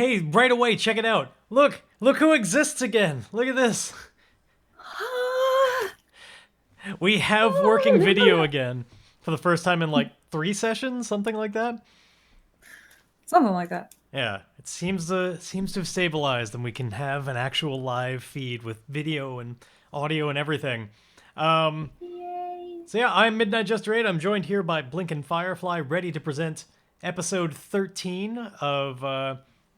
Hey, right away, check it out. Look who exists again. Look at this. We have working video again for the first time in like 3 sessions, something like that. Something like that. Yeah, it seems to have stabilized, and we can have an actual live feed with video and audio and everything. Um, Yay. so yeah, I'm Midnight Jester 8. I'm joined here by Blink and Firefly, ready to present episode 13 of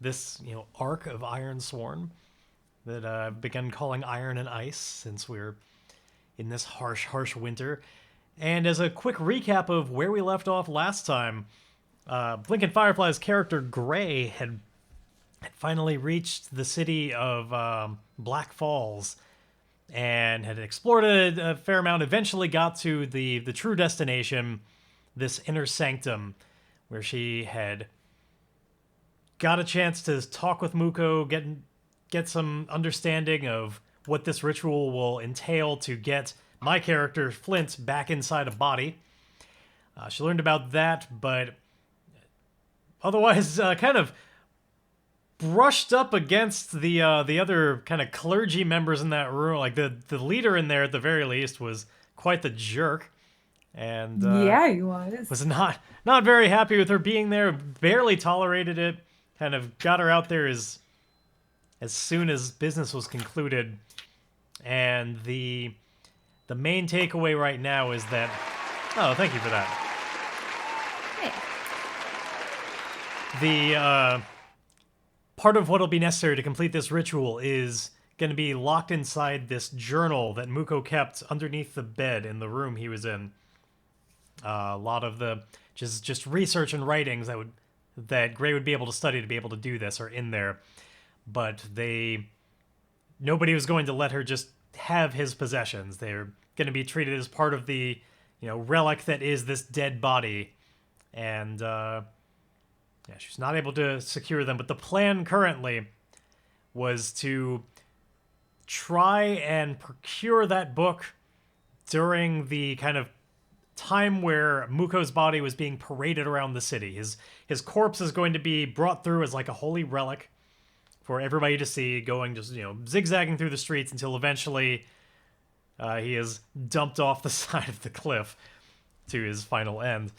this arc of Ironsworn that I've begun calling Iron and Ice since we're in this harsh winter. And as a quick recap of where we left off last time, Blink and Firefly's character Grae had finally reached the city of Black Falls and had explored a fair amount. Eventually got to the true destination, this inner sanctum, where she had got a chance to talk with Muko, get some understanding of what this ritual will entail to get my character Flint back inside a body. She learned about that, but otherwise kind of brushed up against the other kind of clergy members in that room. Like the leader in there, at the very least, was quite the jerk, and Yeah, he was. was not very happy with her being there. Barely tolerated it. Kind of got her out there as soon as business was concluded. And the main takeaway right now is that. Oh, thank you for that. Hey. The part of what'll be necessary to complete this ritual is going to be locked inside this journal that Muko kept underneath the bed in the room he was in. A lot of the just research and writings that Grae would be able to study to be able to do this are in there, but nobody was going to let her just have his possessions. They're going to be treated as part of the relic that is this dead body, and yeah, she's not able to secure them. But the plan currently was to try and procure that book during the kind of time where Muko's body was being paraded around the city. His corpse is going to be brought through as like a holy relic for everybody to see, going just zigzagging through the streets until eventually he is dumped off the side of the cliff to his final end.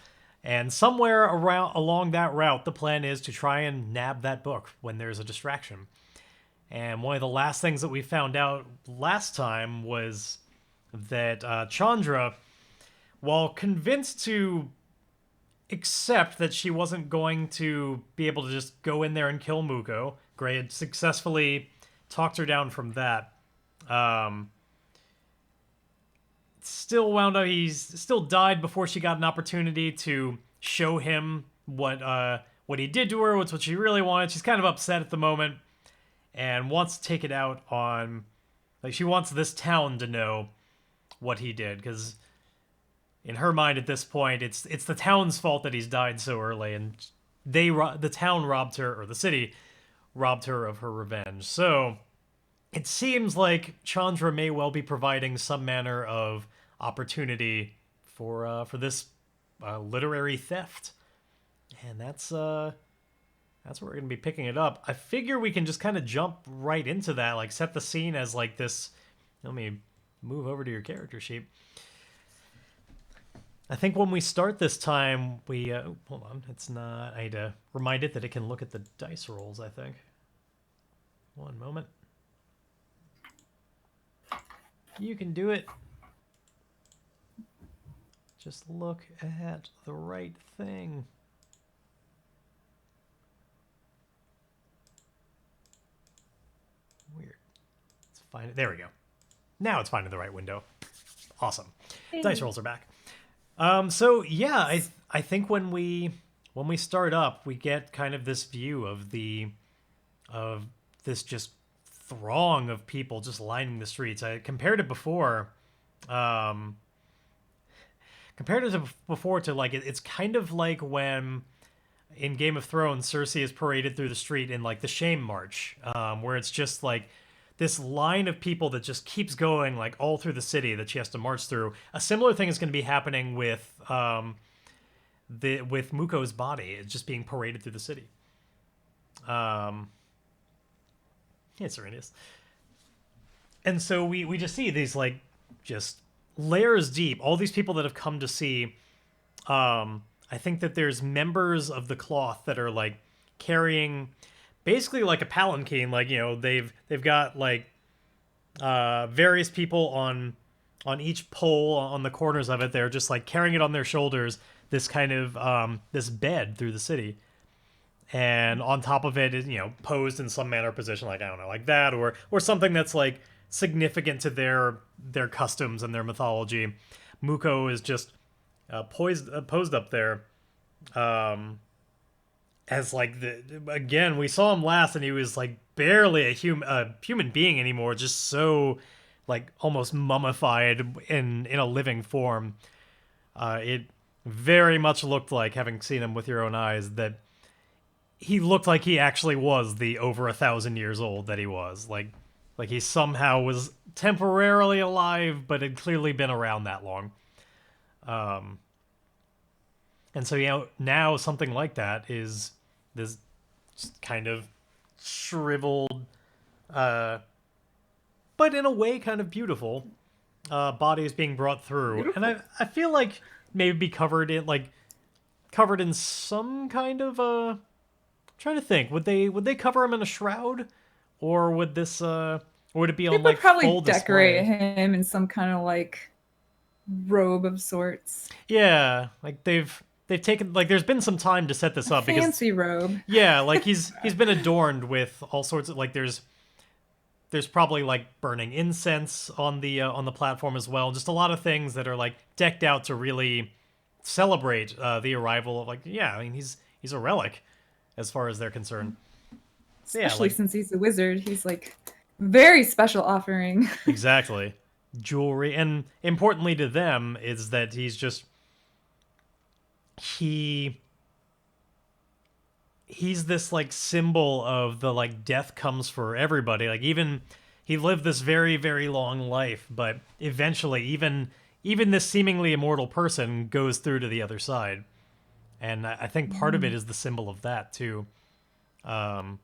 And somewhere along that route, the plan is to try and nab that book when there's a distraction. And one of the last things that we found out last time was that Chandra, while convinced to accept that she wasn't going to be able to just go in there and kill Muko, Grae had successfully talked her down from that. He still died before she got an opportunity to show him what he did to her, what's what she really wanted. She's kind of upset at the moment and wants to take it out on, like, she wants this town to know what he did, because in her mind at this point it's the town's fault that he's died so early, and the town robbed her, or the city robbed her of her revenge. So it seems like Chandra may well be providing some manner of opportunity for this literary theft, and that's where we're gonna be picking it up. I figure we can just kind of jump right into that, like set the scene as like this. Let me move over to your character sheet. I think when we start this time, we hold on. It's not. I need to remind it that it can look at the dice rolls. I think. One moment. You can do it. Just look at the right thing. Weird. Let's find it. There we go. Now it's finding the right window. Awesome. Hey. Dice rolls are back. So yeah, I think when we start up, we get kind of this view of this just throng of people just lining the streets. Compared to before to like it's kind of like when in Game of Thrones Cersei is paraded through the street in like the Shame March, where it's just like this line of people that just keeps going like all through the city that she has to march through. A similar thing is going to be happening with Muko's body. It's just being paraded through the city. Yes, Serenius. And so we just see these like just layers deep, all these people that have come to see. I think that there's members of the cloth that are like carrying basically like a palanquin, like they've got like various people on each pole on the corners of it. They're just like carrying it on their shoulders, this kind of this bed through the city. And on top of it is posed in some manner or position, like I don't know, like that, or something that's like significant to their customs and their mythology. Muko is just posed up there, as like again, we saw him last and he was like barely a human being anymore, just so like almost mummified in a living form. It very much looked like, having seen him with your own eyes, that he looked like he actually was the over 1,000 years old that he was. Like he somehow was temporarily alive, but had clearly been around that long. And so now something like that is this kind of shriveled, but in a way kind of beautiful, body is being brought through. Beautiful. And I feel like maybe be covered in some kind of trying to think, would they cover him in a shroud, or would this or would it be They on would like probably full decorate display? him in some kind of like robe of sorts. Yeah, like they've taken, like there's been some time to set this up because Fancy robe. yeah, like he's been adorned with all sorts of, like there's probably like burning incense on the platform as well, just a lot of things that are like decked out to really celebrate the arrival of, like, yeah, I mean he's a relic as far as they're concerned. So, yeah, Especially like since he's a wizard. He's like very special offering. exactly, jewelry, and importantly to them is that he he's this like symbol of the like death comes for everybody. Like even he lived this very very long life, but eventually even this seemingly immortal person goes through to the other side. And I think part of it is the symbol of that too. Um,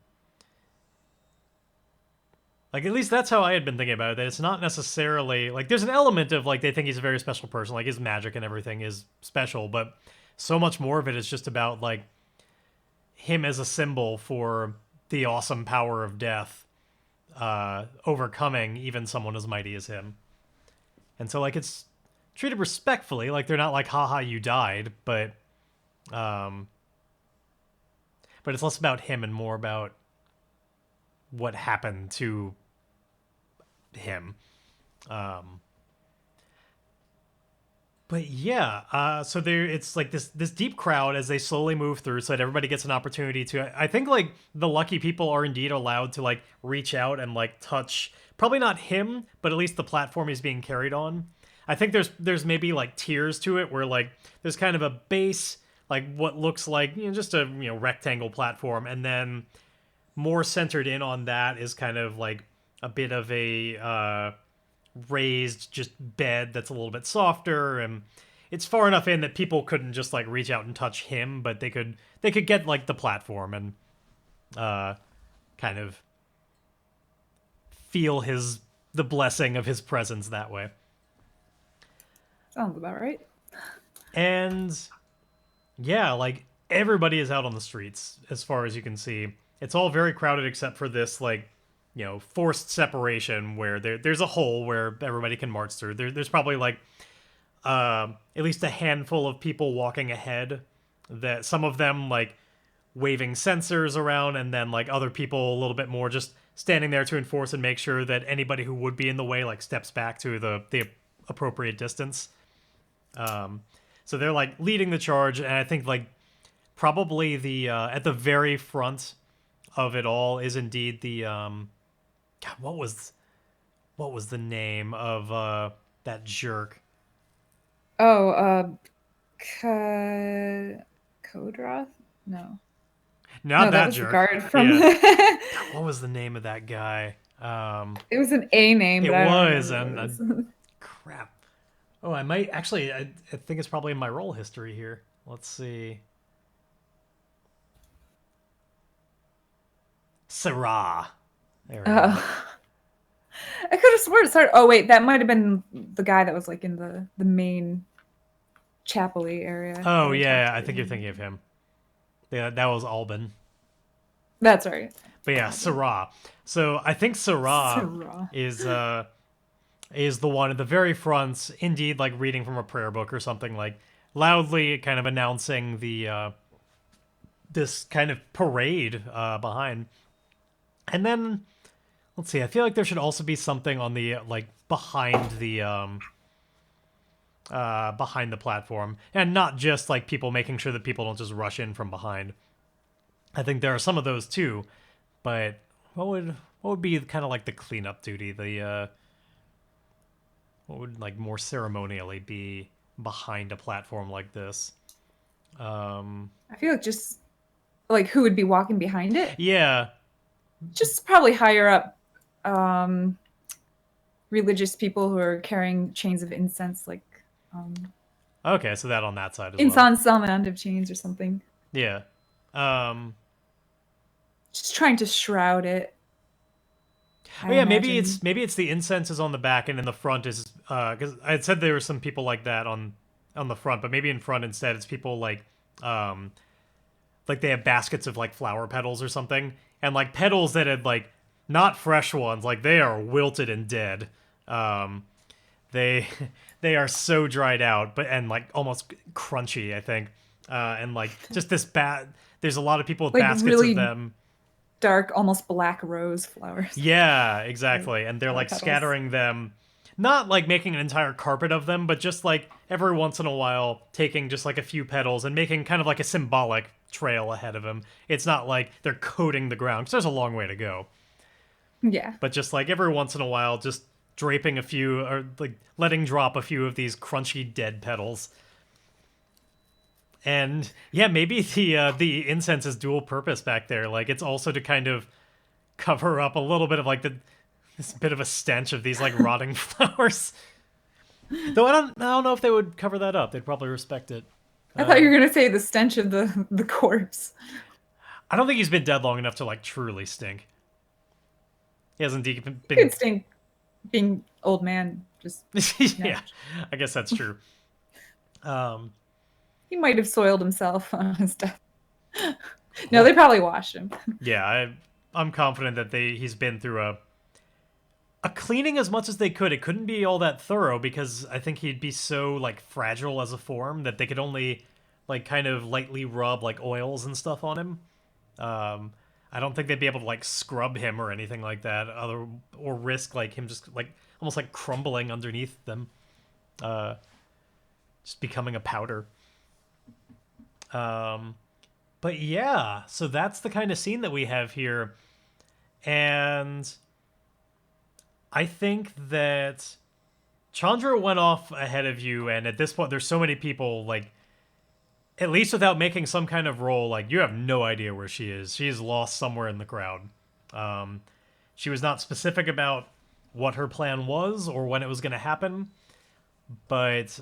like at least that's how I had been thinking about it. That it's not necessarily like there's an element of like they think he's a very special person, like his magic and everything is special, but so much more of it is just about like him as a symbol for the awesome power of death, overcoming even someone as mighty as him. And so like it's treated respectfully, like they're not like haha you died, um but it's less about him and more about what happened to him. Um But yeah, so there it's like this deep crowd as they slowly move through, so that everybody gets an opportunity to. I think like the lucky people are indeed allowed to like reach out and like touch, probably not him, but at least the platform he's being carried on. I think there's maybe like tiers to it where like there's kind of a base, like what looks like just a rectangle platform, and then more centered in on that is kind of like a bit of a raised just bed that's a little bit softer, and it's far enough in that people couldn't just like reach out and touch him, but they could get like the platform and kind of feel the blessing of his presence that way. Sounds about right. And yeah, like everybody is out on the streets as far as you can see. It's all very crowded except for this like forced separation where there's a hole where everybody can march through. There's probably like at least a handful of people walking ahead, that some of them like waving sensors around, and then like other people a little bit more just standing there to enforce and make sure that anybody who would be in the way like steps back to the appropriate distance. So they're like leading the charge, and I think like probably the at the very front of it all is indeed the God, what was the name of that jerk? Oh, Kodrath? No. Not No, that that was the jerk. guard from. Yeah. It God, what was the name of that guy? was an A name, It but I don't was, remember and what it was. crap. Oh, I might actually. I think it's probably in my roll history here. Let's see. Sarah. There we go. Oh. I could have sworn it started. Oh wait, that might have been the guy that was like in the main chapel-y area. Oh that I talked yeah, to I think you're thinking of him. Yeah, that was Alban. That's right. But yeah, Alban. Sarah. So I think Sarah Sarah. is the one at the very front, indeed, like reading from a prayer book or something, like loudly kind of announcing the this kind of parade behind. And then let's see, I feel like there should also be something on the like behind the platform, and not just like people making sure that people don't just rush in from behind. I think there are some of those too, but what would be kind of like the cleanup duty? The what would like more ceremonially be behind a platform like this? I feel like just like who would be walking behind it? Yeah. Just probably higher up um religious people who are carrying chains of incense, like Okay, so that on that side as well. incense on the end of chains or something. Yeah. Um. Just trying to shroud it, Oh I yeah, imagine. maybe it's the incense is on the back and in the front is because I had said there were some people like that on the front, but maybe in front instead it's people um like they have baskets of like flower petals or something, and like petals that had like not fresh ones, like they are wilted and dead. Um, they they are so dried out, but and like almost crunchy, I think. And like just this bad. There's a lot of people with Like baskets of really them. dark, almost black rose flowers. Yeah, Or exactly. And they're flower like petals. scattering them, not like making an entire carpet of them, but just like every once in a while taking just like a few petals and making kind of like a symbolic trail ahead of them. It's not like they're coating the ground, because there's a long way to go. Yeah. But just like every once in a while, just draping a few or like letting drop a few of these crunchy dead petals. And yeah, maybe the incense is dual purpose back there. Like it's also to kind of cover up a little bit of like this bit of a stench of these like rotting flowers. Though I don't know if they would cover that up. They'd probably respect it. I thought you were gonna say the stench of the corpse. I don't think he's been dead long enough to like truly stink. He hasn't You could been. stink being old man. Just Yeah, I guess that's true. Um, he might have soiled himself on his death. No, well, they probably washed him. yeah, I'm confident that he's been through a cleaning as much as they could. It couldn't be all that thorough because I think he'd be so like fragile as a form that they could only like kind of lightly rub like oils and stuff on him. Um, I don't think they'd be able to like scrub him or anything like that, other or risk like him just like almost like crumbling underneath them, uh, just becoming a powder. Um, but yeah, so that's the kind of scene that we have here, and I think that Chandra went off ahead of you, and at this point, there's so many people like at least without making some kind of roll, like you have no idea where she is. She is lost somewhere in the crowd. Um, she was not specific about what her plan was or when it was going to happen, but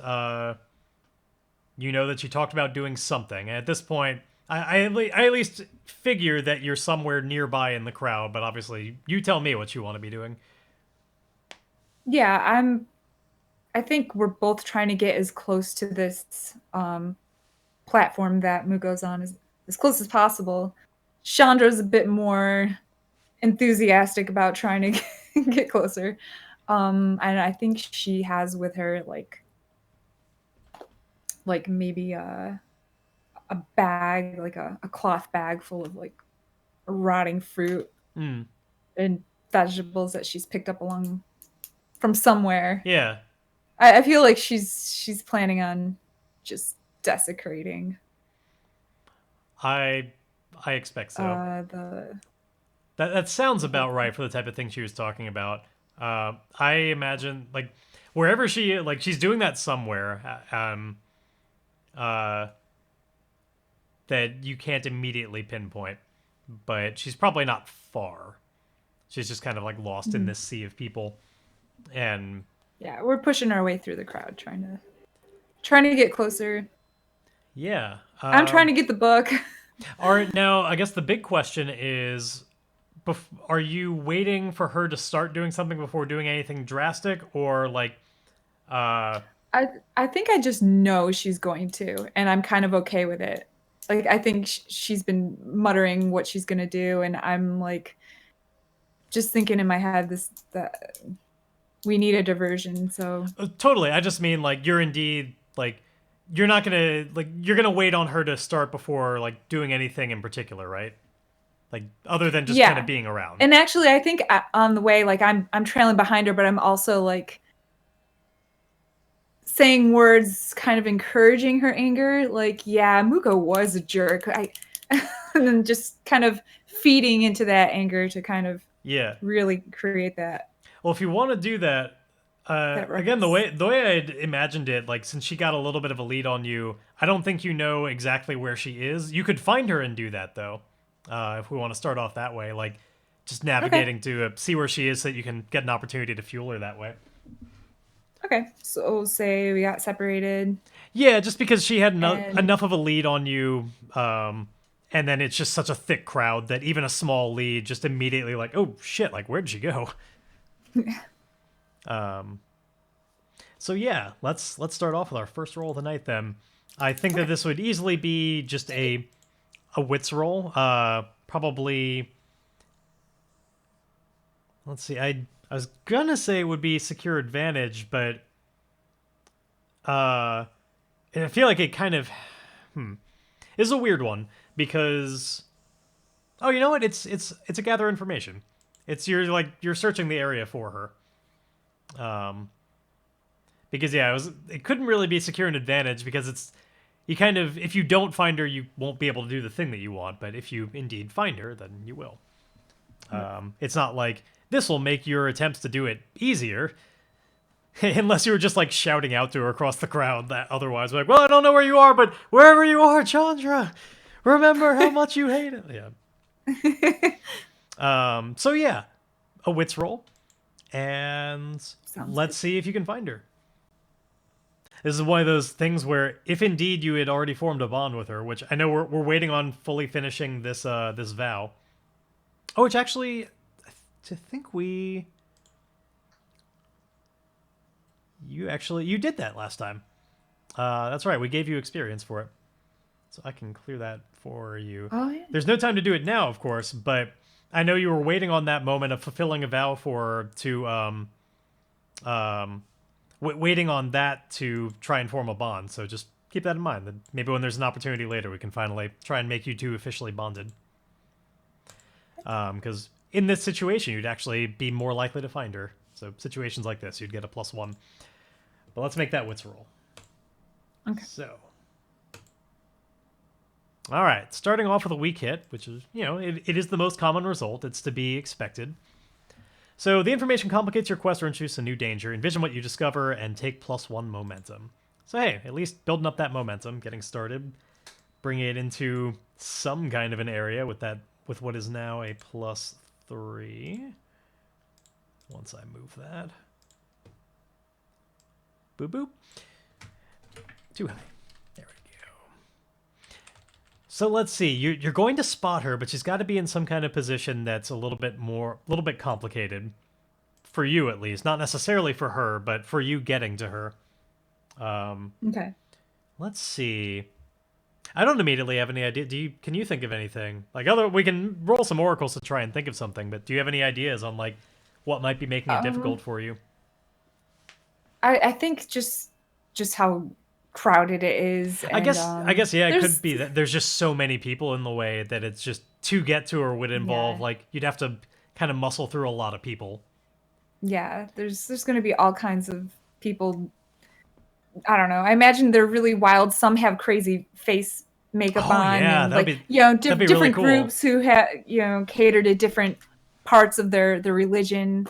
you know that she talked about doing something. And at this point, I at least figure that you're somewhere nearby in the crowd, but obviously, you tell me what you want to be doing. Yeah, I think we're both trying to get as close to this platform that Muko's on as close as possible. Chandra's a bit more enthusiastic about trying to get closer. And I think she has with her like maybe a bag, like a cloth bag full of like rotting fruit Hmm. and vegetables that she's picked up along from somewhere. Yeah, I feel like she's planning on just desecrating I I expect so. the That sounds the whole about right thing. for the type of thing she was talking about. I imagine like wherever she like she's doing that somewhere. Uh, that you can't immediately pinpoint, but she's probably not far. She's just kind of like lost in Mhm. this sea of people, and Yeah, we're pushing our way through the crowd, trying to get closer. yeah. I'm trying to get the book. All right, now I guess the big question is are you waiting for her to start doing something before doing anything drastic, or like, uh, I think I just know she's going to, and I'm kind of okay with it. Like I think she's been muttering what she's gonna do, and I'm like just thinking in my head that we need a diversion. So totally. I just mean like you're indeed like you're not gonna like you're gonna wait on her to start before like doing anything in particular, right? Like other than just kind of yeah, being around. and actually, I think on the way, like I'm trailing behind her, but I'm also like saying words kind of encouraging her anger, like, yeah, Muko was a jerk. And then just kind of feeding into that anger to kind of Yeah. really create that Well, if you want to do that, again, the ruckus. way I'd imagined it, like since she got a little bit of a lead on you, I don't think you know exactly where she is. You could find her and do that though, if we want to start off that way, like just Okay. navigating to see where she is, so that you can get an opportunity to fuel her that way. Okay. So say we got separated Yeah, just because she had and enough of a lead on you, and then it's just such a thick crowd that even a small lead just immediately like, oh shit, like where'd she go? Um, so yeah, let's start off with our first roll of the night then. I think that okay. this would easily be just a wits roll. Probably. Let's see. I was gonna say it would be secure advantage, but and I feel like it kind of is a weird one because oh, you know what? It's a gather information. It's you're searching the area for her. Because yeah, it couldn't really be secure an advantage because it's you kind of if you don't find her, you won't be able to do the thing that you want. But if you indeed find her, then you will. It's not like this will make your attempts to do it easier, unless you were just like shouting out to her across the crowd. That otherwise, like, well, I don't know where you are, but wherever you are, Chandra, remember how much you hate it. Yeah. So yeah, a wits roll, and Sounds good. let's see if you can find her. This is one of those things where, if indeed you had already formed a bond with her, which I know we're waiting on fully finishing this this vow. Oh, which actually, to think you did that last time. That's right. We gave you experience for it, so I can clear that for you. Oh yeah. There's no time to do it now, of course, but I know you were waiting on that moment of fulfilling a vow for her to waiting on that to try and form a bond. So just keep that in mind. That maybe when there's an opportunity later, we can finally try and make you two officially bonded. Because in this situation, you'd actually be more likely to find her. So situations like this, you'd get a +1. But let's make that wits roll. Okay. So, all right, starting off with a weak hit, which is, it is the most common result. It's to be expected. So the information complicates your quest or introduces a new danger. Envision what you discover and take +1 momentum. So hey, at least building up that momentum, getting started, bringing it into some kind of an area with what is now a +3. Once I move that. Boop boop. Too high. There we go. So let's see. You're going to spot her, but she's got to be in some kind of position that's a little bit complicated for you, at least. Not necessarily for her, but for you getting to her. Okay. Let's see. I don't immediately have any idea. Can you think of anything? Like we can roll some oracles to try and think of something, but do you have any ideas on like what might be making it difficult for you? I think just how crowded it is, I and guess yeah, it there's could be that there's just so many people in the way that it's just to get to her would involve yeah. like you'd have to kind of muscle through a lot of people. Yeah, there's going to be all kinds of people. I don't know. I imagine they're really wild. Some have crazy face makeup Oh on, yeah, and like that'd be really different cool. groups who have cater to different parts of their religion.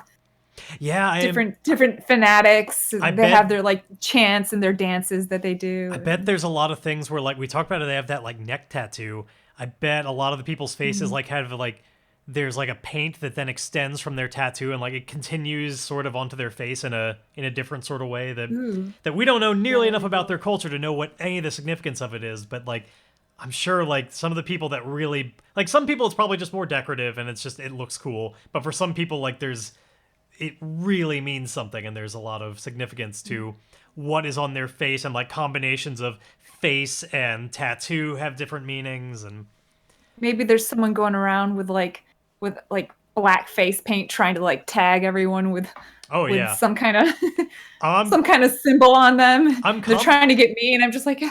Yeah, Different fanatics. I They have bet their like chants and their dances that they do. I bet there's a lot of things where like we talked about it, they have that like neck tattoo. I bet a lot of the people's faces like have like there's like a paint that then extends from their tattoo and like it continues sort of onto their face in a different sort of way that Ooh, we don't know yeah, nearly enough that'd be about cool. their culture to know what any of the significance of it is, but like I'm sure like some of the people that really like some people it's probably just more decorative and it's just it looks cool. But for some people like it really means something and there's a lot of significance to what is on their face and like combinations of face and tattoo have different meanings and Maybe there's someone going around with like black face paint trying to like tag everyone oh with yeah. some kind of Um some kind of symbol on them. I'm They're com trying to get me, and I'm just like,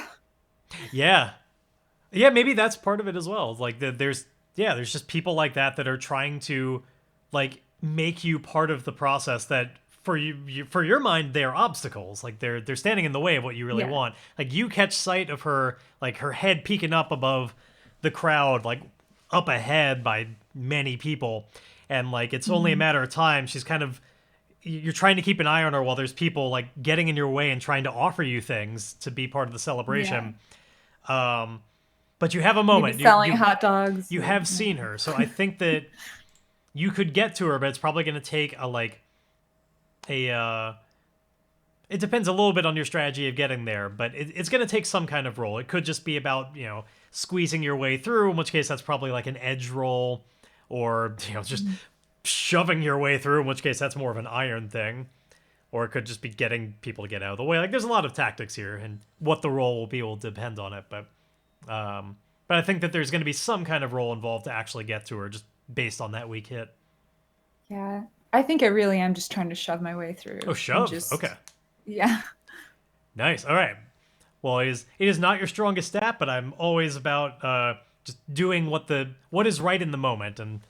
yeah. Yeah, maybe that's part of it as well. Like there's just people like that are trying to like make you part of the process that for your mind they're obstacles. Like they're standing in the way of what you really yeah, want. Like you catch sight of her like her head peeking up above the crowd like up ahead by many people and like it's only a mhm. matter of time she's kind of you're trying to keep an eye on her while there's people like getting in your way and trying to offer you things to be part of the Yeah. celebration. Um but you have a Maybe moment. selling hot dogs. You have seen her, so I think that you could get to her, but it's probably going to take a like a. It depends a little bit on your strategy of getting there, but it's going to take some kind of roll. It could just be about squeezing your way through, in which case that's probably like an edge roll, or just Mhm. shoving your way through, in which case that's more of an iron thing. Or it could just be getting people to get out of the way. Like there's a lot of tactics here, and what the roll will be will depend on it, um, but I think that there's going to be some kind of role involved to actually get to her, just based on that weak hit. Yeah. I think I really am just trying to shove my way through Oh, and shove. Okay, just yeah. nice. All right. Well, it is not your strongest stat, but I'm always about just doing what is right in the moment and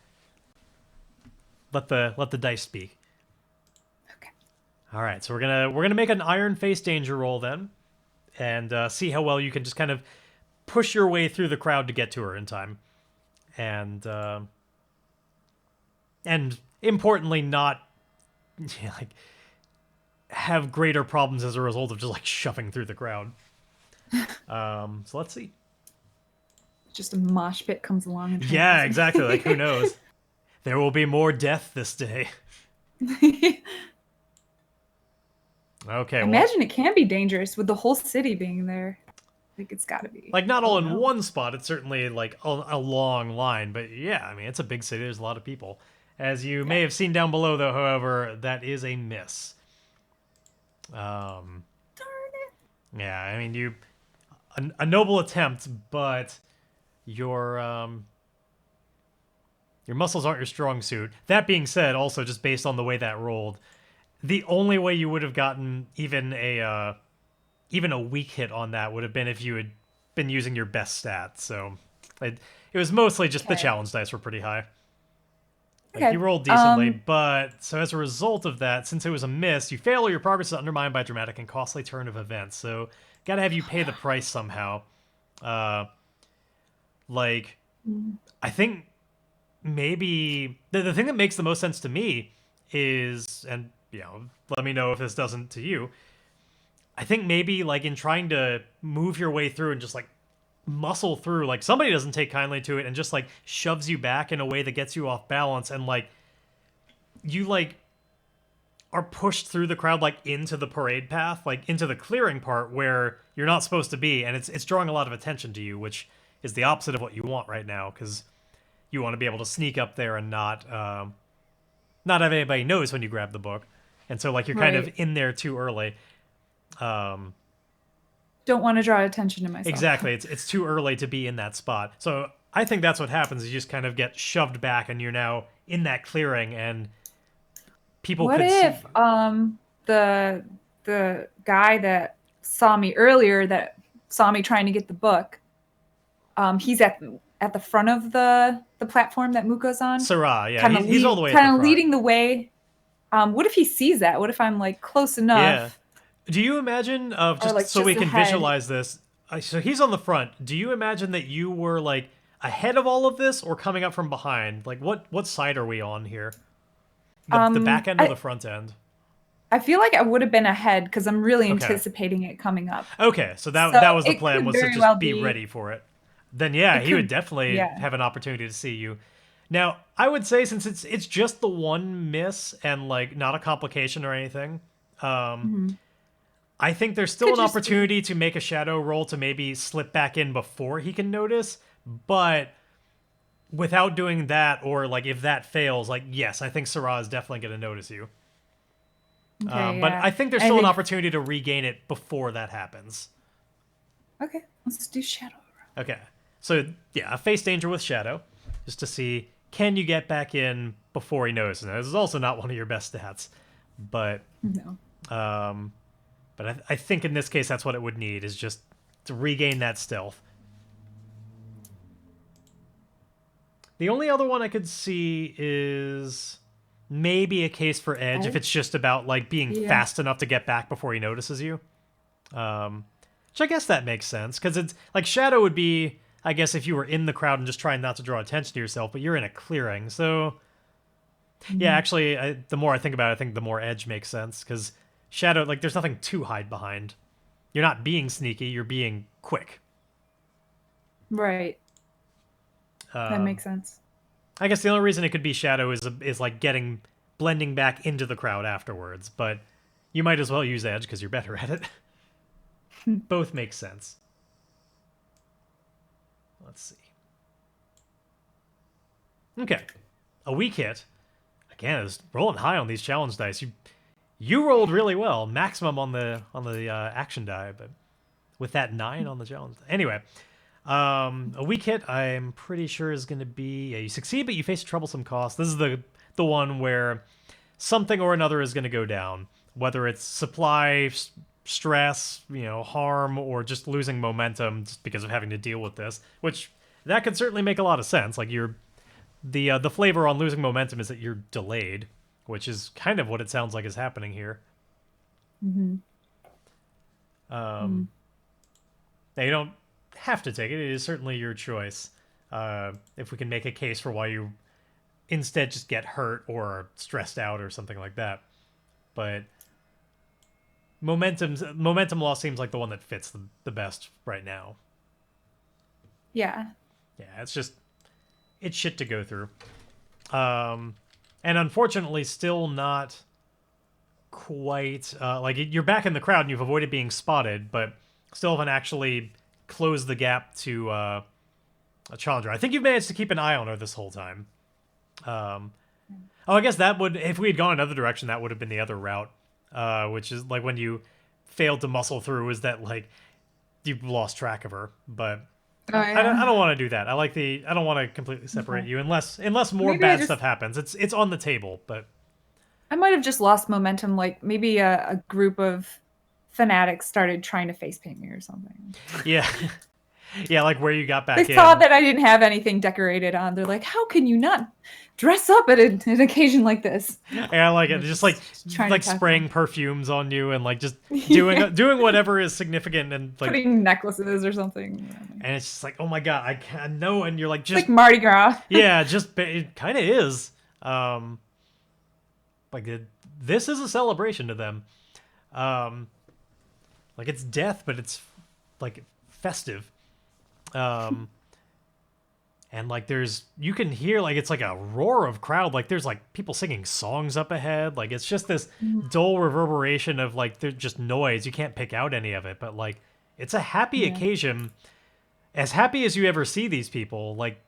let the dice speak. Okay. All right, so we're gonna make an iron face danger roll then, and see how well you can just kind of push your way through the crowd to get to her in time, and importantly, not like have greater problems as a result of just like shoving through the crowd. So let's see. Just a mosh pit comes along and Yeah, tramples exactly. Like who me. knows? There will be more death this day. Okay, I well, imagine it can be dangerous with the whole city being there. Like it's got to be. like not Oh all in no. one spot. It's certainly like a long line, but yeah, I mean it's a big city. There's a lot of people. As you Yeah. may have seen down below, though, however, that is a miss. Um, Darn it. yeah, I mean a noble attempt, but your your muscles aren't your strong suit. That being said, also just based on the way that rolled, the only way you would have gotten even a weak hit on that would have been if you had been using your best stats. So it was mostly just the Okay. challenge dice were pretty high. Like you Okay. rolled decently, but so as a result of that, since it was a miss, you fail or your progress is undermined by a dramatic and costly turn of events. So gotta have you pay the price somehow. Uh, like Mm. I think maybe the thing that makes the most sense to me is, and let me know if this doesn't to you. I think maybe like in trying to move your way through and just like muscle through, like somebody doesn't take kindly to it and just like shoves you back in a way that gets you off balance and like you like are pushed through the crowd like into the parade path, like into the clearing part where you're not supposed to be, and it's drawing a lot of attention to you, which is the opposite of what you want right now because you want to be able to sneak up there and not have anybody notice when you grab the book, and so like you're kind of Right. in there too early. Don't want to draw attention to myself. Exactly. It's too early to be in that spot. So I think that's what happens. You just kind of get shoved back, and you're now in that clearing, and people What could see if you. the guy that saw me earlier that saw me trying to get the book, he's at the front of the platform that Muko's on, Sarah, yeah, kind of he's all the way at the front. leading the way. What if he sees that? What if I'm like close Yeah. enough Do you imagine or just like so we just can ahead? visualize this? So he's on the front. Do you imagine that you were like ahead of all of this, or coming up from behind? Like what side are we on here? The back end or the I front end? I feel like I would have been ahead because I'm really Okay. anticipating it coming up. Okay, so So that was the it plan, could was to very well just be be. ready for it. Then yeah, It he would could, definitely yeah. have an opportunity to see you. Now, I would say since it's just the one miss and like not a complication or anything, um, Mhm. I think there's still Could an just be- opportunity to make a shadow roll to maybe slip back in before he can notice, but without doing that, or like if that fails, like yes, I think Sarah is definitely going to notice you. Okay, But yeah. I think there's I still an think opportunity to regain it before that happens. okay, let's do shadow. Okay, so yeah, a face danger with shadow, just to see can you get back in before he notices. Now, this is also not one of your best stats, but No. um, I think in this case that's what it would need, is just to regain that stealth. The only other one I could see is maybe a case for edge if it's just about like being Yeah. fast enough to get back before he notices you. Which I guess that makes sense, because it's like shadow would be, I guess, if you were in the crowd and just trying not to draw attention to yourself, but you're in a clearing. So yeah, actually, the more I think about it, I think the more edge makes sense, because shadow, like, there's nothing to hide behind. You're not being sneaky, you're being quick. Right. That makes sense. I guess the only reason it could be shadow is like blending back into the crowd afterwards, but you might as well use edge because you're better at it. Both make sense. Let's see. Okay, a weak hit. Again, is rolling high on these challenge dice. You rolled really well, maximum on the action die, but with that 9 on the challenge. Anyway, a weak hit, I'm pretty sure is going to be, yeah, you succeed, but you face a troublesome cost. This is the one where something or another is going to go down, whether it's supply, stress, harm, or just losing momentum just because of having to deal with this. Which that could certainly make a lot of sense. Like the flavor on losing momentum is that you're delayed, which is kind of what it sounds like is happening here. Now you don't have to take it. It is certainly your choice. If we can make a case for why you instead just get hurt or stressed out or something like that. But momentum loss seems like the one that fits the best right now. Yeah. Yeah, it's shit to go through. And unfortunately still not quite like you're back in the crowd and you've avoided being spotted, but still haven't actually closed the gap to Chandra. I think you've managed to keep an eye on her this whole time. I guess that would, if we had gone another direction, that would have been the other route, which is like when you failed to muscle through, is that like you lost track of her. But Oh, yeah. I don't want to do that. I don't want to completely separate you unless more Maybe bad stuff happens. It's on the table, but I might have just lost momentum. Like maybe a group of fanatics started trying to face paint me or something. yeah. Yeah, like where you got back They in. saw that I didn't have anything decorated on. They're like, "How can you not dress up at an occasion like this?" Yeah, I like it. Just like spraying perfumes on you and like just doing whatever is significant and like putting necklaces or something. And it's just like, oh my god, I can't know. And you're like, just like Mardi Gras. Yeah, it kind of is. This is a celebration to them. Like it's death, but it's like festive. And like you can hear like it's like a roar of crowd, like there's like people singing songs up ahead, like it's just this dull reverberation of like there's just noise. You can't pick out any of it, but like it's a happy occasion, as happy as you ever see these people, like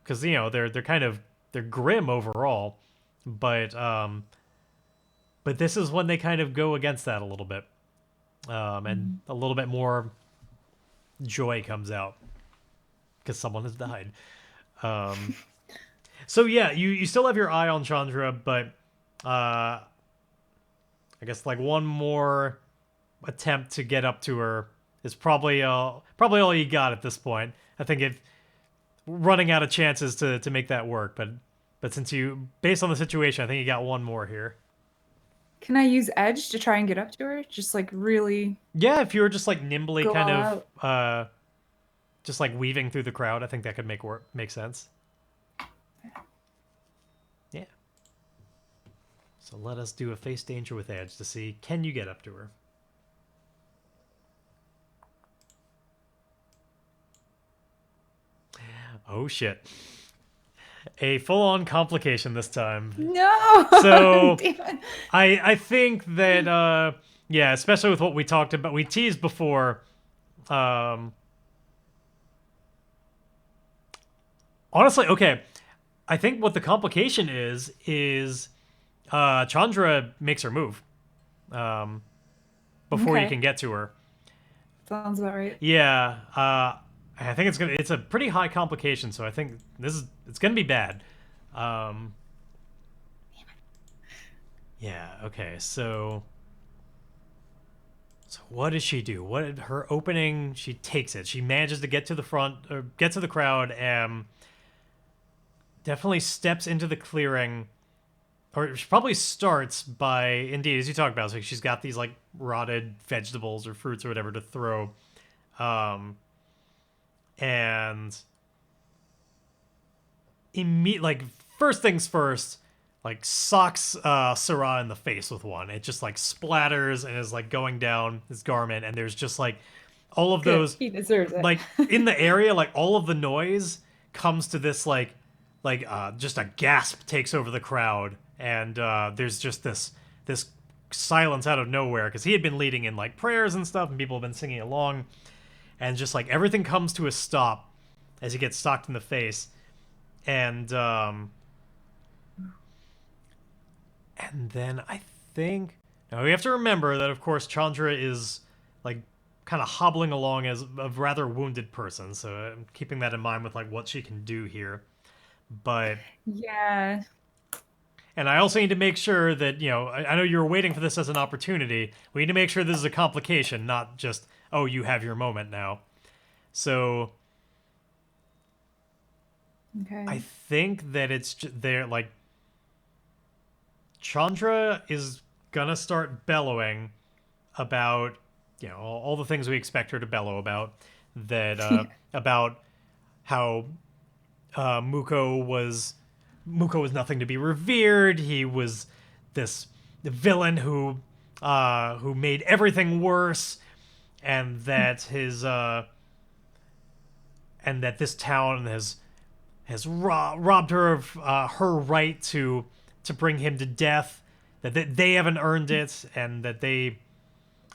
because they're grim overall, but this is when they kind of go against that a little bit, and a little bit more joy comes out because someone has died. So yeah, you still have your eye on Chandra, but I guess like one more attempt to get up to her is probably all you got at this point. I think if running out of chances to make that work, but since based on the situation, I think you got one more here. Can I use edge to try and get up to her? Just like really? Yeah, if you were just like nimbly kind of just like weaving through the crowd, I think that could make sense. Yeah. So let us do a face danger with edge to see, can you get up to her? Oh shit. A full-on complication this time. No. So I think that Yeah, especially with what we talked about. We teased before. Honestly, okay. I think what the complication is Chandra makes her move um, before you Okay, can get to her. sounds about right. Yeah, I think it's a pretty high complication, so I think it's gonna be bad. Um, yeah, okay, so what does she do? What her opening? She takes it. She manages to get to the front or get to the crowd and definitely steps into the clearing. Or she probably starts by, indeed, as you talked about, so she's got these like rotted vegetables or fruits or whatever to throw. Um, and like first things first, like socks Sarah in the face with one. It just like splatters and is like going down his garment, and there's just like all of Good. those He deserves it. like in the area, like all of the noise comes to this just a gasp takes over the crowd, and there's just this silence out of nowhere because he had been leading in like prayers and stuff, and people have been singing along, and just like everything comes to a stop as he gets socked in the face, and then I think now we have to remember that of course Chandra is like kind of hobbling along as a rather wounded person, so I'm keeping that in mind with like what she can do here. But Yeah. and I also need to make sure that I know you're waiting for this as an opportunity. We need to make sure this is a complication, not just oh you have your moment now. So I Okay. think that they're like Chandra is gonna start bellowing about all the things we expect her to bellow about. That about how Muko was nothing to be revered. He was this villain who made everything worse, and that his and that this town has robbed her of her right to bring him to death. That they haven't earned it, and that they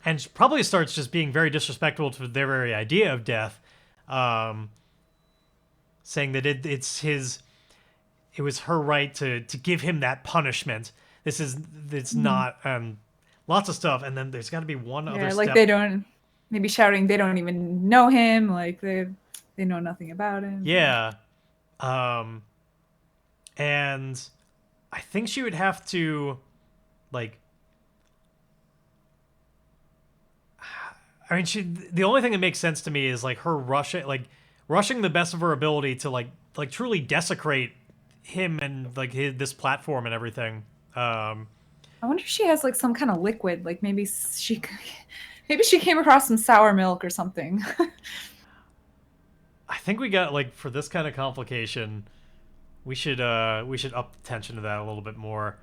and probably starts just being very disrespectful to their very idea of death, um, saying that it was her right to give him that punishment. It's not lots of stuff, and then there's got to be one other Yeah, like step. they don't maybe shouting they don't even know him, like they know nothing about him. Yeah, um, and I think she would have to like. I mean, the only thing that makes sense to me is like her rushing the best of her ability to like truly desecrate him and like this platform and everything. I wonder if she has like some kind of liquid, like maybe she came across some sour milk or something. I think we got like for this kind of complication, we should up the tension to that a little bit more.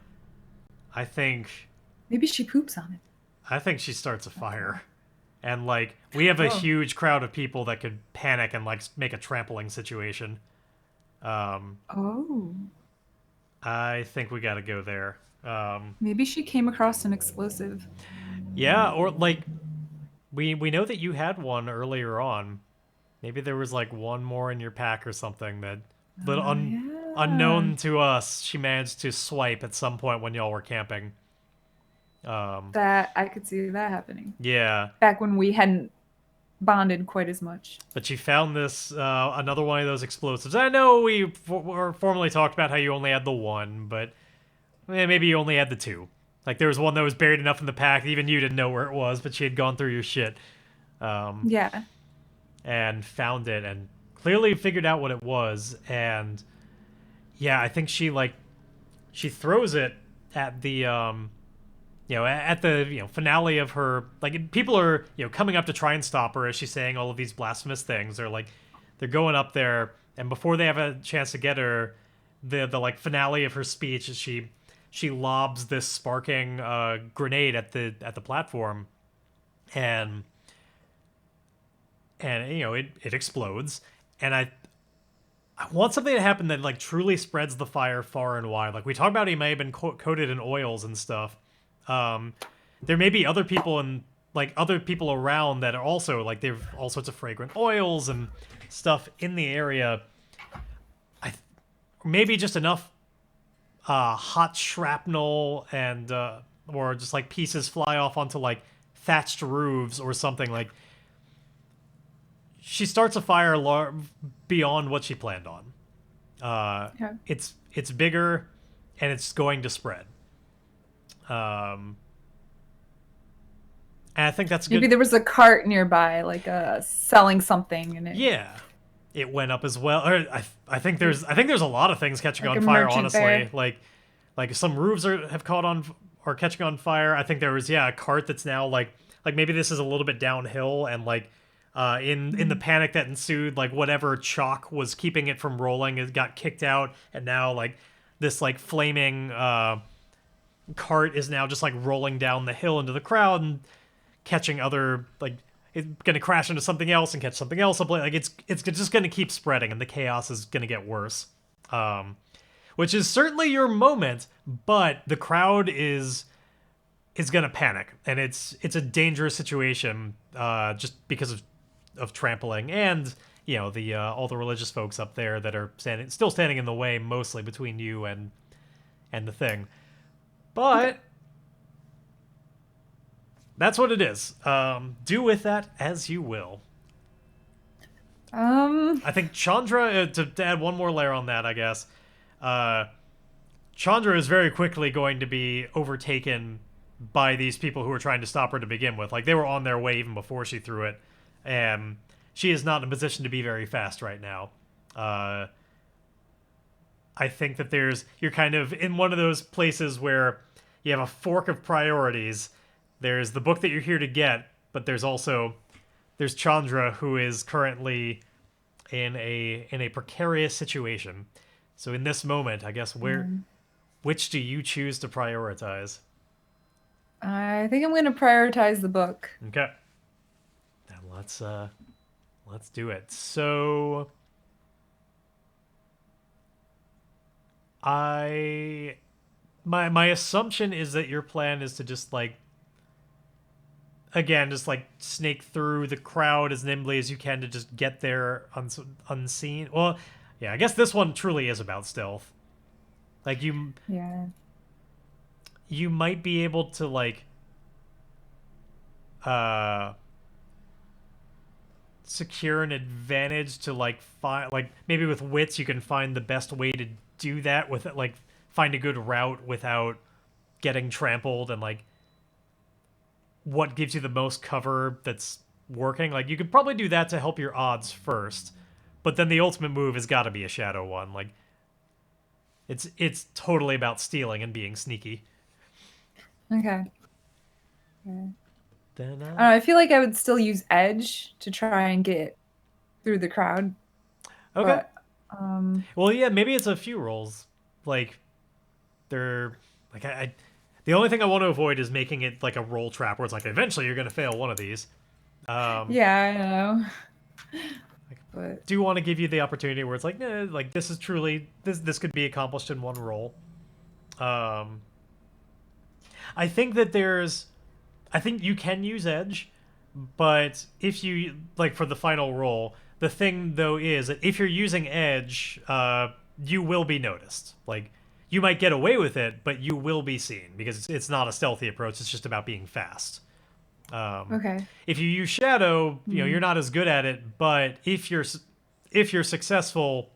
I think Maybe she poops on it. I think she starts a fire. And like we have a Oh. huge crowd of people that could panic and like make a trampling situation. Oh. I think we got to go there. Maybe she came across an explosive. Yeah, or like we know that you had one earlier on. Maybe there was like one more in your pack or something that little Oh yeah. unknown to us. She managed to swipe at some point when y'all were camping. That I could see that happening. Yeah, Back when we hadn't bonded quite as much. but she found this another one of those explosives. I know were formerly talked about how you only had the one, but maybe you only had the two. Like there was one that was buried enough in the pack, even you didn't know where it was, but she had gone through your shit. Yeah. And found it and clearly figured out what it was. And yeah, I think she throws it at the at the finale of her, like people are coming up to try and stop her as she's saying all of these blasphemous things. They're going up there, and before they have a chance to get her, the like finale of her speech is she lobs this sparking grenade at the platform, and it explodes. And I want something to happen that like truly spreads the fire far and wide. Like we talked about, he may have been coated in oils and stuff. there may be other people and like other people around that are also like they've all sorts of fragrant oils and stuff in the area. Maybe just enough hot shrapnel and or just like pieces fly off onto like thatched roofs or something. Like she starts a fire beyond what she planned on. Okay. It's bigger and it's going to spread. And I think that's good. Maybe there was a cart nearby, like selling something, and it Yeah, it went up as well. Or I think there's a lot of things catching Like on a fire. merchant Honestly, there. like some roofs have caught on are catching on fire. I think there was a cart that's now like maybe this is a little bit downhill and like in the panic that ensued, like whatever chalk was keeping it from rolling it got kicked out, and now like this like flaming cart is now just like rolling down the hill into the crowd and catching other like it's gonna crash into something else and catch something else. Like it's just gonna keep spreading and the chaos is gonna get worse. Which is certainly your moment, but the crowd is gonna panic and it's a dangerous situation just because of trampling and the all the religious folks up there that are still standing in the way, mostly between you and the thing. But Okay. that's what it is. Do with that as you will. I think Chandra, to add one more layer on that, I guess, Chandra is very quickly going to be overtaken by these people who are trying to stop her to begin with. Like, they were on their way even before she threw it, and she is not in a position to be very fast right now. I think that you're kind of in one of those places where you have a fork of priorities. There's the book that you're here to get, but there's Chandra, who is currently in a precarious situation. So in this moment, I guess which do you choose to prioritize? I think I'm going to prioritize the book. Okay. Then let's do it. So my assumption is that your plan is to just like again just like snake through the crowd as nimbly as you can to just get there unseen. Well, yeah, I guess this one truly is about stealth. Like Yeah. you might be able to like secure an advantage to like find like maybe with wits you can find the best way to do that with it, like find a good route without getting trampled and like what gives you the most cover that's working. Like you could probably do that to help your odds first, but then the ultimate move has got to be a shadow one. Like it's totally about stealing and being sneaky. Okay. Yeah. Then I feel like I would still use edge to try and get through the crowd. okay. But, Well, yeah, maybe it's a few rolls. Like they're like the only thing I want to avoid is making it like a roll trap where it's like eventually you're gonna fail one of these. yeah, I know. But Do want to give you the opportunity where it's like, like this is truly this could be accomplished in one roll. I think that I think you can use edge, but if you like for the final roll, the thing though is that if you're using edge, you will be noticed. Like you might get away with it, but you will be seen because it's not a stealthy approach. It's just about being fast. okay. If you use shadow, you're not as good at it. But if you're successful,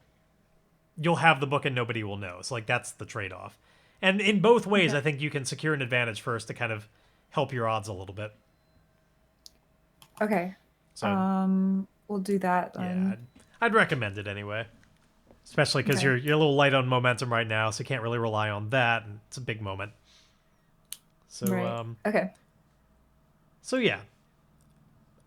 you'll have the book and nobody will know. So like that's the trade off. And in both ways, Okay. I think you can secure an advantage first to kind of help your odds a little bit. Okay. So We'll do that. yeah, I'd recommend it anyway. Especially because Okay. you're a little light on momentum right now, so you can't really rely on that. And it's a big moment. So Right. Okay. so yeah,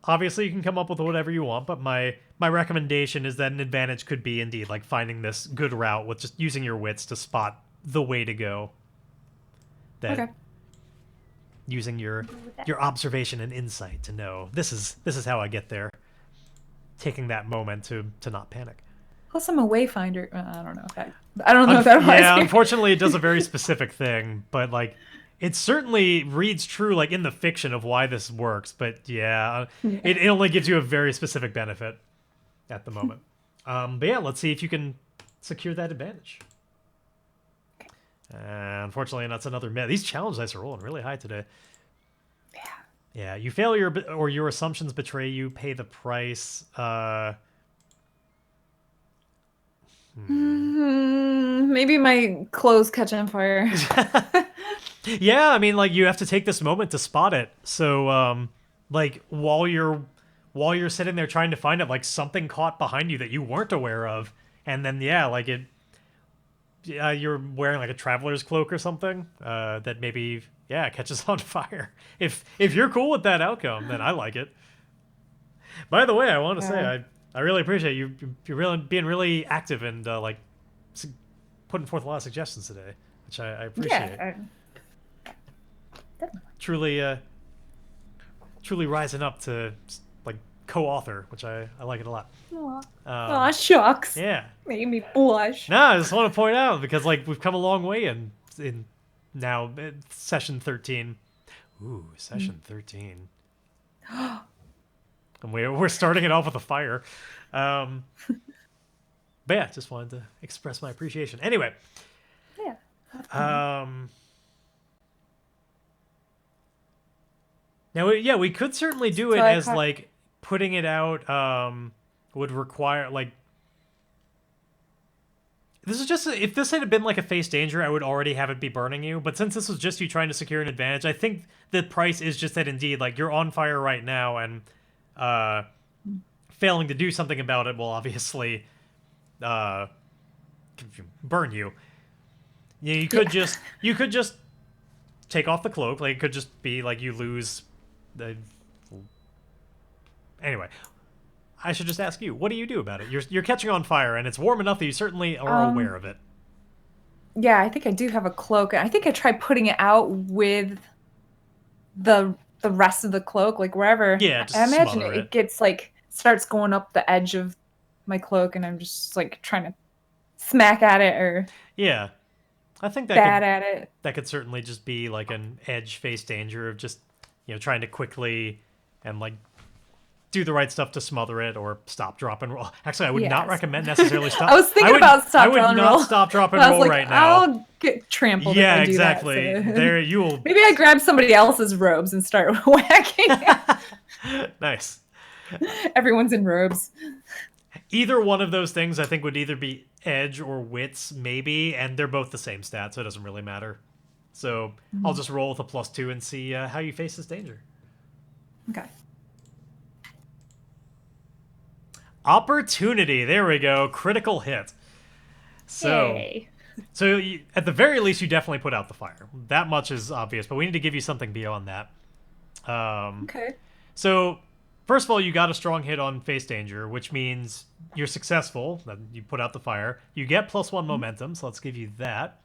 obviously you can come up with whatever you want, but my recommendation is that an advantage could be indeed like finding this good route with just using your wits to spot the way to go. That Okay. using your observation and insight to know this is how I get there. Taking that moment to not panic. Plus, I'm a wayfinder. I don't know if that. I don't know if that applies Yeah, here. unfortunately, it does a very specific thing, but like It certainly reads true, like in the fiction of why this works, but yeah, Yeah. it only gives you a very specific benefit at the moment. But yeah, let's see if you can secure that advantage. Unfortunately, that's another miss. These challenge dice are rolling really high today. Yeah. Yeah, you fail your assumptions betray you, pay the price. Maybe my clothes catch on fire. Yeah, I mean, like you have to take this moment to spot it. So, like while you're sitting there trying to find it, like something caught behind you that you weren't aware of, and then yeah, like you're wearing like a traveler's cloak or something that maybe catches on fire. If you're cool with that outcome, then I like it. By the way, I want to say Yeah. I really appreciate you really being really active and putting forth a lot of suggestions today, which I appreciate. Yeah. Definitely. Truly rising up to like co-author, which I like it a lot. Aw, shucks. Yeah. Made me blush. No, I just want to point out because like we've come a long way in now session 13. Ooh, session 13. And we're starting it off with a fire. But yeah, just wanted to express my appreciation. Anyway, Yeah. now yeah, we could certainly do it So I as caught- like putting it out would require like this is just if this had been like a face danger, I would already have it be burning you. But since this was just you trying to secure an advantage, I think the price is just that indeed like you're on fire right now and failing to do something about it will obviously burn you. You could just take off the cloak. Like it could just be like you lose the. Anyway, I should just ask you, what do you do about it? You're catching on fire, and it's warm enough that you certainly are aware of it. Yeah, I think I do have a cloak. I think I tried putting it out with the rest of the cloak, like wherever. Yeah, just I imagine smother it gets like starts going up the edge of my cloak, and I'm just like trying to smack at it or Yeah, I think bat at it. that could certainly just be like an edge face danger of just trying to quickly and like do the right stuff to smother it or stop, drop, and roll. Actually, I would not recommend necessarily stop. I was thinking about stop, I would drop, and not roll. stop, drop, and I was roll like, right now. I'll get trampled. Yeah, if I do exactly. That, so. There you will. Maybe I grab somebody else's robes and start whacking. Nice. Everyone's in robes. Either one of those things, I think, would either be edge or wits, maybe, and they're both the same stat, so it doesn't really matter. So I'll just roll with a +2 and see how you face this danger. Okay. Opportunity. There we go. Critical hit. So, Yay. At the very least, you definitely put out the fire. That much is obvious, but we need to give you something beyond that. Okay. So, first of all, you got a strong hit on face danger, which means you're successful. You put out the fire. You get +1 momentum, so let's give you that.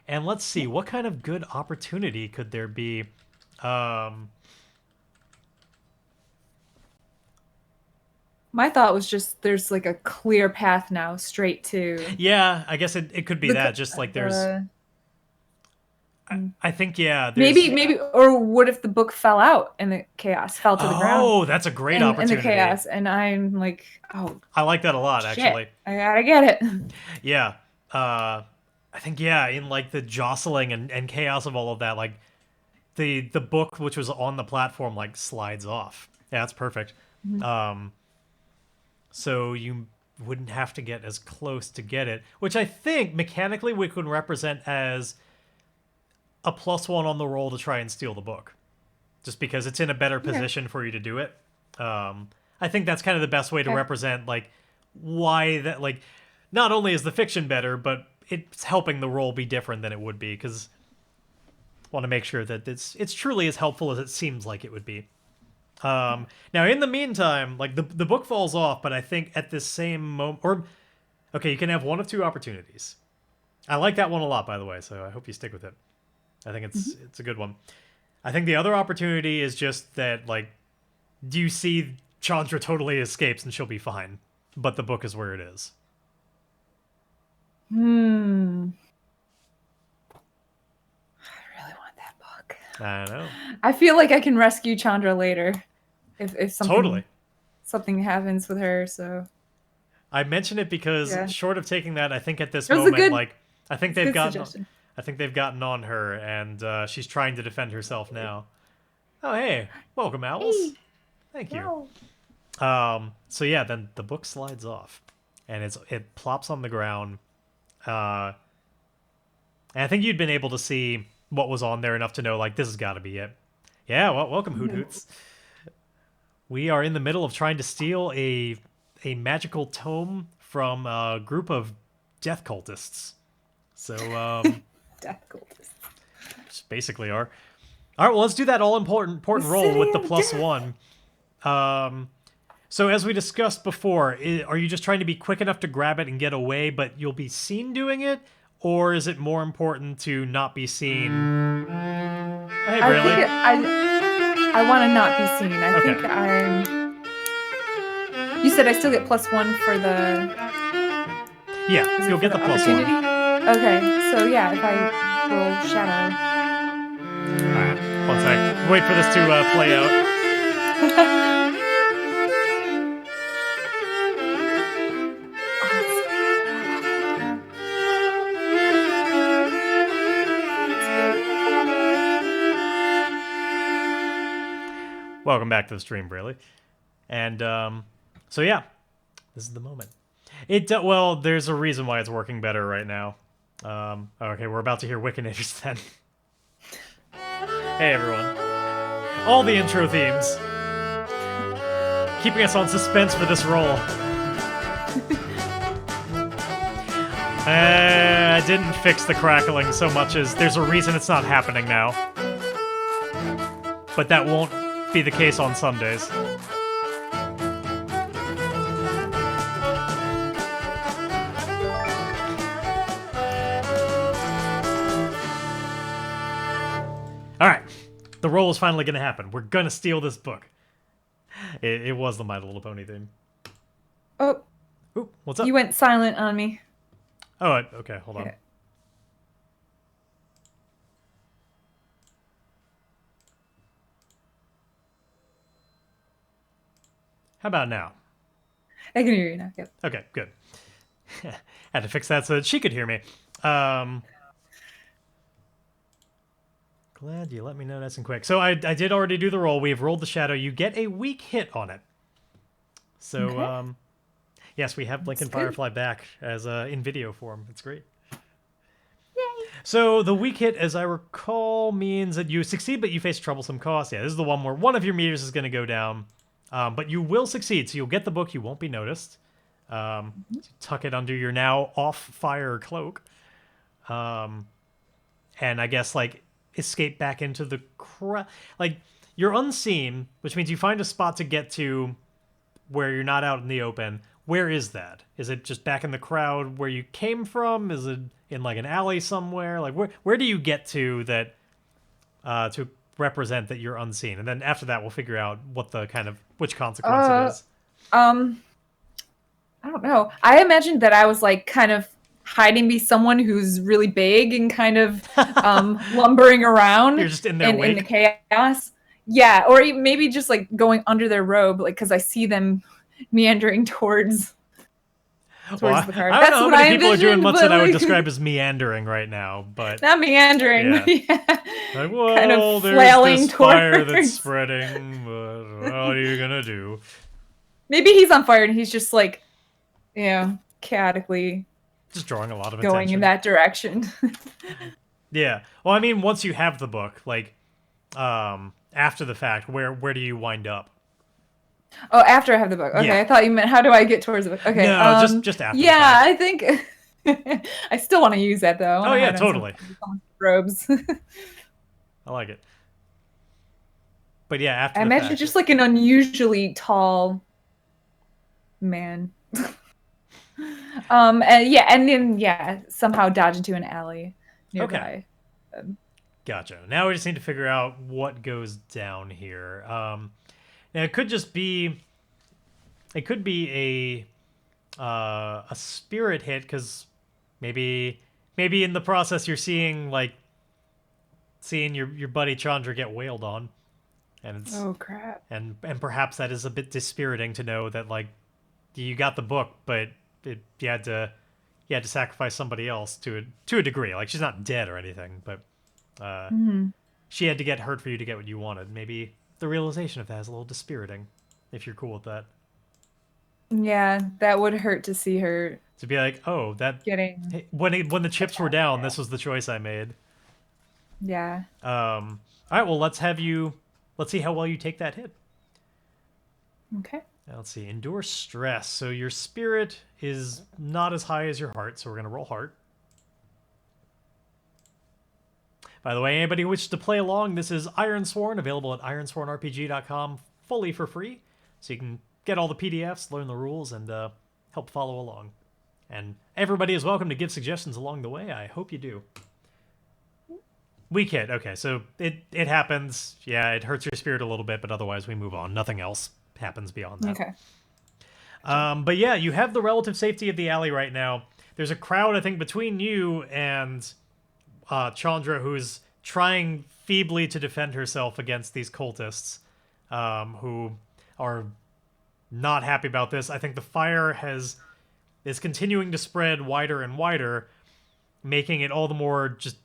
And let's see, what kind of good opportunity could there be? My thought was just there's like a clear path now straight to. Yeah, I guess it could be that. Just like there's. I think, yeah. Maybe, or what if the book fell out and the chaos fell to the ground? Oh, that's a great opportunity. In the chaos, and I'm like, oh. I like that a lot, shit, actually. I gotta get it. Yeah. I think, yeah, in like the jostling and chaos of all of that, like the book which was on the platform like slides off. Yeah, that's perfect. So you wouldn't have to get as close to get it, which I think mechanically we could represent as a +1 on the roll to try and steal the book, just because it's in a better position for you to do it. I think that's kind of the best way to represent like why that, like, not only is the fiction better, but it's helping the roll be different than it would be, because I want to make sure that it's truly as helpful as it seems like it would be. Now, in the meantime, like the book falls off, but I think at this same moment, okay, you can have one of two opportunities. I like that one a lot, by the way, so I hope you stick with it. I think it's a good one. I think the other opportunity is just that, like, do you see Chandra totally escapes and she'll be fine, but the book is where it is. I really want that book. I know. I feel like I can rescue Chandra later if Totally. something happens with her. So I mention it because yeah, short of taking that, I think at this it was a moment, good like, I think it's a they've good gotten, suggestion. I think they've gotten on her, and she's trying to defend herself now. Oh, hey, welcome, Owls. Hey, Thank you. no. So yeah, then the book slides off, and it plops on the ground. And I think you'd been able to see what was on there enough to know, like, this has got to be it. Yeah, well, welcome, Hoot Hoots. We are in the middle of trying to steal a magical tome from a group of death cultists. So, Death cultist. just basically are. All right, well, let's do that all-important The roll with city the of +1. So as we discussed before, are you just trying to be quick enough to grab it and get away, but you'll be seen doing it? Or is it more important to not be seen? Hey, I Brayley. think I want to not be seen. I Okay. think I'm. You said I still get +1 for the. Yeah, Is it you'll for get the opportunity? +1. Okay, so yeah, if I roll shadow. Alright, one sec. Wait for this to play out. Welcome back to the stream, Brayley. And, so yeah, this is the moment. Well, there's a reason why it's working better right now. Okay, we're about to hear Wiccanators then. Hey, everyone. All the intro themes. Keeping us on suspense for this roll. I didn't fix the crackling so much as there's a reason it's not happening now. But that won't be the case on Sundays. Alright, the roll is finally going to happen. We're going to steal this book. It was the My Little Pony theme. Oh, Ooh, what's up? you went silent on me. Oh, okay, hold on. Okay. How about now? I can hear you now. Yep. Okay, good. Had to fix that so that she could hear me. Glad you let me know nice and quick. So I did already do the roll. We have rolled the shadow. You get a weak hit on it. So, Okay. yes, we have Blink and good. Firefly back as in video form. It's great. Yay. So the weak hit, as I recall, means that you succeed, but you face troublesome cost. Yeah, this is the one where one of your meters is going to go down. But you will succeed, so you'll get the book. You won't be noticed. Tuck it under your now off-fire cloak. And I guess, like, escape back into the crowd. Like, you're unseen, which means you find a spot to get to where you're not out in the open. Where is that? Is it just back in the crowd where you came from? Is it in, like, an alley somewhere? Like, where do you get to that to represent that you're unseen? And then after that, we'll figure out what the kind of which consequence it is. I don't know. I imagined that I was like kind of hiding be someone who's really big and kind of lumbering around. You're just in their in wake? the chaos. Yeah, or maybe just like going under their robe, like because I see them meandering towards Well, the card. I don't That's know how what many I people are doing envisioned, much but, that I would like, describe as meandering right now, but not meandering. Yeah. Yeah. like, well, kind of there's flailing this fire that's towards. spreading, but what are you gonna do? Maybe he's on fire and he's just like, chaotically Just drawing a lot of going attention. in that direction. Yeah. Well, I mean, once you have the book, like, after the fact, where do you wind up? Oh, after I have the book. Okay, Yeah. I thought you meant how do I get towards the book? Okay. No, just after the Yeah, fact. I think I still want to use that though. I wanna Oh, yeah, hide on totally. someone's robes. I like it. But yeah, after I the imagine fact, just like an unusually tall man. And then somehow dodge into an alley nearby. Gotcha. Now we just need to figure out what goes down here. Now it could just be, it could be a spirit hit because maybe in the process you're seeing like seeing your buddy Chandra get wailed on, and it's Oh crap. and perhaps that is a bit dispiriting to know that like you got the book, but you had to sacrifice somebody else to a degree. Like she's not dead or anything, but Hmm. she had to get hurt for you to get what you wanted. Maybe the realization of that is a little dispiriting, if you're cool with that. Yeah, that would hurt to see her To be like, oh, that getting when the chips were attacked. down, Yeah. this was the choice I made. Yeah. All right, well, let's see how well you take that hit. Okay. Now, let's see, endure stress. So your spirit is not as high as your heart, so we're gonna roll heart. By the way, anybody who wishes to play along, this is Ironsworn, available at ironswornrpg.com, fully for free, so you can get all the PDFs, learn the rules, and help follow along. And everybody is welcome to give suggestions along the way. I hope you do. Weak hit. Okay, so it happens. Yeah, it hurts your spirit a little bit, but otherwise we move on. Nothing else happens beyond that. Okay. But yeah, you have the relative safety of the alley right now. There's a crowd, I think, between you and Chandra, who's trying feebly to defend herself against these cultists, who are not happy about this. I think the fire is continuing to spread wider and wider, making it all the more just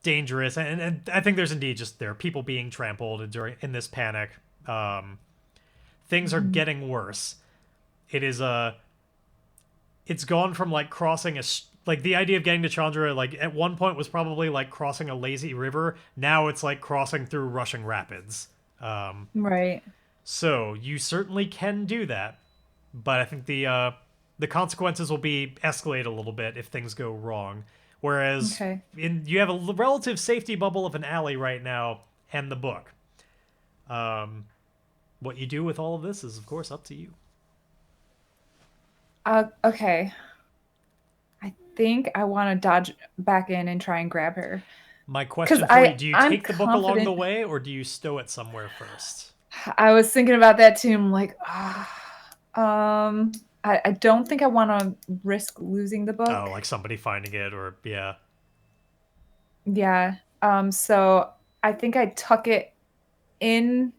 dangerous. And I think there are people being trampled in this panic. Things are getting worse. It's gone from like crossing like the idea of getting to Chandra like at one point was probably like crossing a lazy river. Now it's like crossing through rushing rapids. Right. So you certainly can do that, but I think the consequences will be escalate a little bit if things go wrong. Whereas Okay. you have a relative safety bubble of an alley right now and the book. What you do with all of this is, of course, up to you. Okay. I think I want to dodge back in and try and grab her. My question for you, do you I'm take the book along the confident. way or do you stow it somewhere first? I was thinking about that too. I'm like, I don't think I want to risk losing the Oh, book. like somebody finding it or, yeah. Yeah. So I think I tuck it in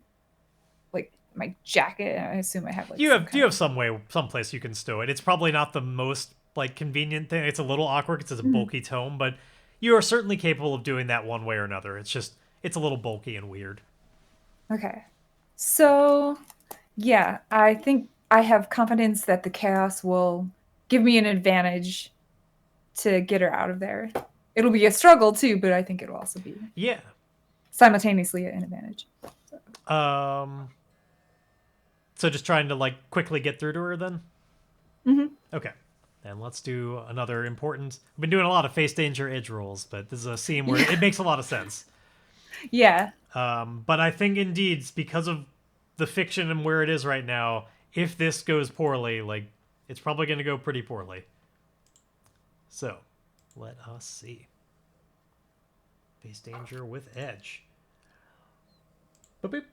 like my jacket. I assume I have like some You kind have of. some place you can stow it. It's probably not the most, like, convenient thing. It's a little awkward because it's a Mhm. bulky tome, but you are certainly capable of doing that one way or another. It's a little bulky and weird. Okay. So yeah, I think I have confidence that the chaos will give me an advantage to get her out of there. It'll be a struggle too, but I think it'll also be Yeah. simultaneously an advantage. Um, so just trying to, like, quickly get through to her then? Hmm. Okay. And let's do another important. I've been doing a lot of face danger edge rolls, but this is a scene where it makes a lot of sense. Yeah. But I think indeed, because of the fiction and where it is right now, if this goes poorly, like, it's probably going to go pretty poorly. So, let us see. Face danger with edge. Boop, boop.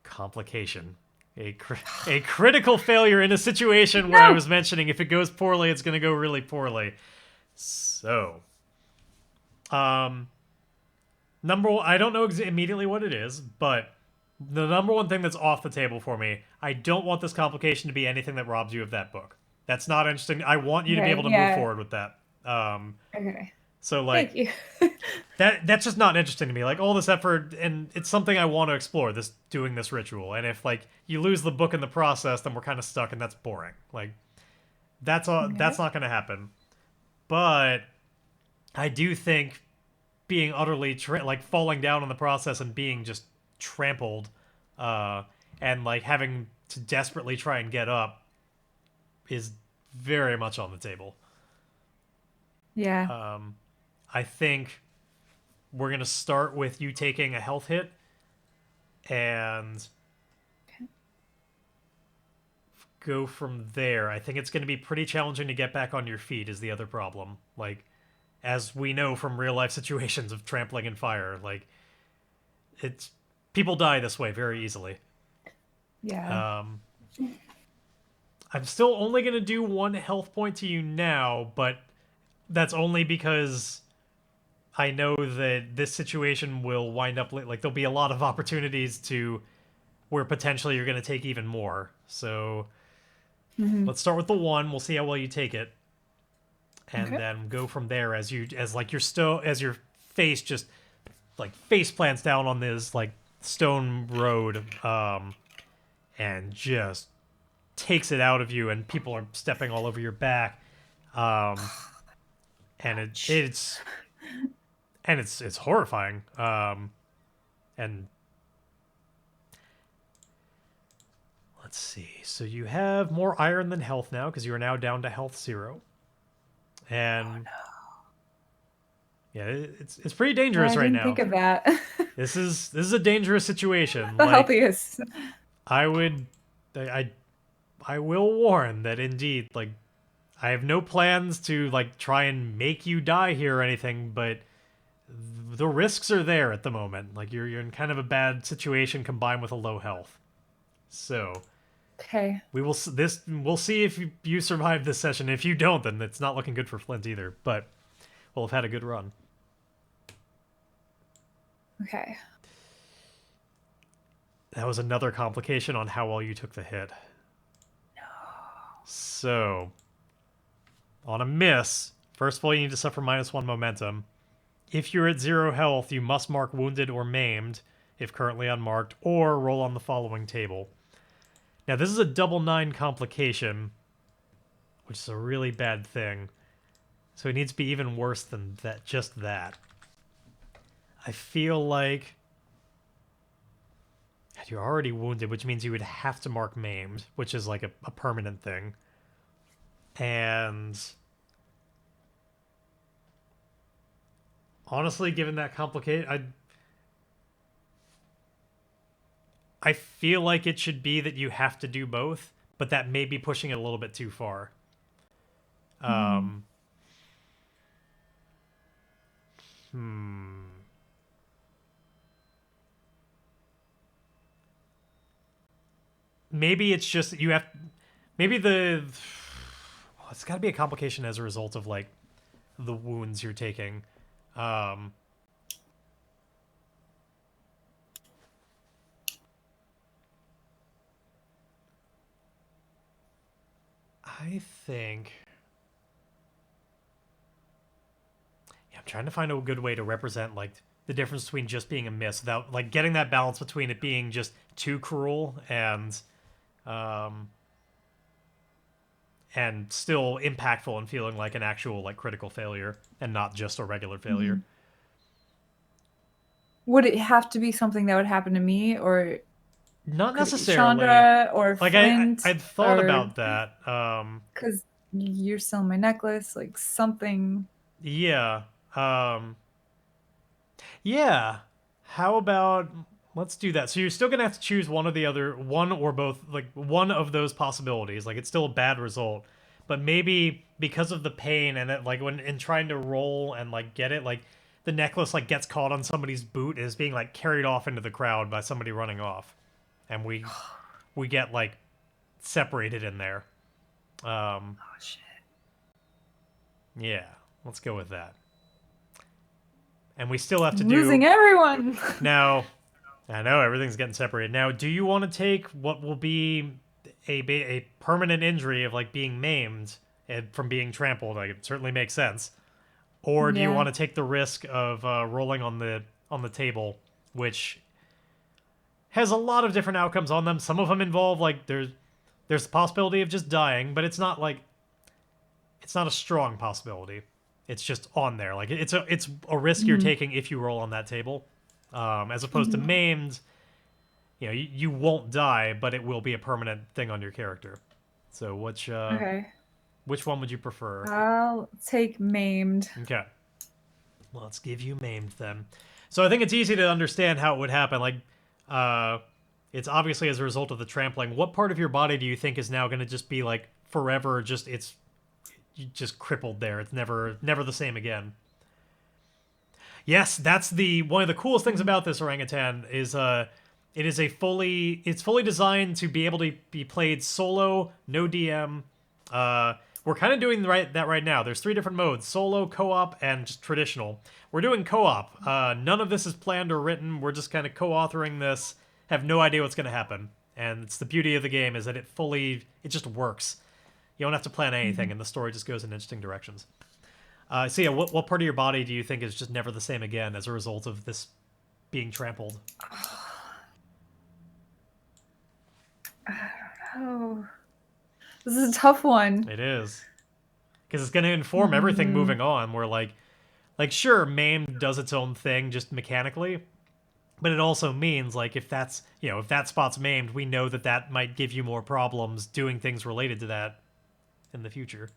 Complication. A critical failure in a situation where I No. was mentioning if it goes poorly, it's going to go really poorly. So, number one, I don't know immediately what it is, but the number one thing that's off the table for me, I don't want this complication to be anything that robs you of that book. That's not interesting. I want you to be Okay. able to move Yeah. forward with that. Okay. So Thank like you. that's just not interesting to me. Like all this effort, and it's something I want to explore. Doing this ritual, and if like you lose the book in the process, then we're kind of stuck, and that's boring. Like that's all. Okay. That's not going to happen. But I do think being utterly like falling down in the process and being just trampled, uh, and like having to desperately try and get up is very much on the table. Yeah. I think we're gonna start with you taking a health hit and go from there. I think it's gonna be pretty challenging to get back on your feet is the other problem. Like, as we know from real life situations of trampling and fire, like it's people die this way very easily. Yeah. I'm still only gonna do one health point to you now, but that's only because I know that this situation will wind up like there'll be a lot of opportunities to where potentially you're going to take even more. So Hmm. let's start with the 1. We'll see how well you take it, and Okay. then go from there as like as your face just like face plants down on this like stone road, and just takes it out of you, and people are stepping all over your back, and Ouch. it's horrifying. And let's see. So you have more iron than health now because you are now down to health 0. Oh And no. yeah, it's pretty dangerous I right didn't now. think of that. This is a dangerous situation. The Like healthiest. I would, I will warn that indeed, like I have no plans to like try and make you die here or anything, but the risks are there at the moment. Like you're in kind of a bad situation combined with a low health. So Okay. we'll see if you survive this session. If you don't, then it's not looking good for Flint either. But we'll have had a good run. Okay. That was another complication on how well you took the hit. So on a miss, first of all, you need to suffer -1 momentum. If you're at 0 health, you must mark wounded or maimed, if currently unmarked, or roll on the following table. Now, this is a double 9 complication, which is a really bad thing. So it needs to be even worse than that. Just that. I feel like you're already wounded, which means you would have to mark maimed, which is like a permanent thing. And honestly, given that complicated, I feel like it should be that you have to do both, but that may be pushing it a little bit too far. Hmm. Um, hmm. Maybe it's just you have. Maybe well, it's got to be a complication as a result of like the wounds you're taking. Um, I think. Yeah, I'm trying to find a good way to represent like the difference between just being a miss without like getting that balance between it being just too cruel um, and still impactful and feeling like an actual like critical failure and not just a regular failure. Hmm. Would it have to be something that would happen to me, or Not could it be necessarily. Chandra or Like Flint, I'd thought or about that. because you're selling my necklace, like something? Yeah. Um, yeah. How about let's do that. So you're still gonna have to choose one or the other, one or both, like one of those possibilities. Like it's still a bad result, but maybe because of the pain and it, like when in trying to roll and like get it, like the necklace like gets caught on somebody's boot and is being like carried off into the crowd by somebody running off, and we get like separated in there. Um, Oh shit! yeah, let's go with that. And we still have to I'm do losing everyone. now. I know everything's getting separated. Now, do you want to take what will be a permanent injury of like being maimed and from being trampled? Like it certainly makes sense. Or do you Yeah. want to take the risk of rolling on the table, which has a lot of different outcomes on them. Some of them involve like there's the possibility of just dying, but it's not like it's not a strong possibility. It's just on there. Like it's a risk you're Hmm. taking if you roll on that table, as opposed to Hmm. maimed. You won't die, but it will be a permanent thing on your character. So Okay. which one would you prefer? I'll take maimed. Okay, well, let's give you maimed then. So I think it's easy to understand how it would happen. Like, uh, it's obviously as a result of the trampling. What part of your body do you think is now going to just be like forever? It's just crippled there. It's never the same again. Yes, that's the one of the coolest things about this orangutan is it's fully designed to be able to be played solo, no DM, we're kind of doing that right now. There's 3 different modes: solo, co-op, and just traditional. We're doing co-op. None of this is planned or written. We're just kind of co-authoring this. Have no idea what's going to happen. And it's the beauty of the game is that it just works. You don't have to plan anything, and the story just goes in interesting directions. So yeah, what part of your body do you think is just never the same again as a result of this being trampled? Oh, this is a tough one. It is. Because it's going to inform everything moving on. Where, sure, maimed does its own thing just mechanically, but it also means, like, if that spot's maimed, we know that might give you more problems doing things related to that in the future.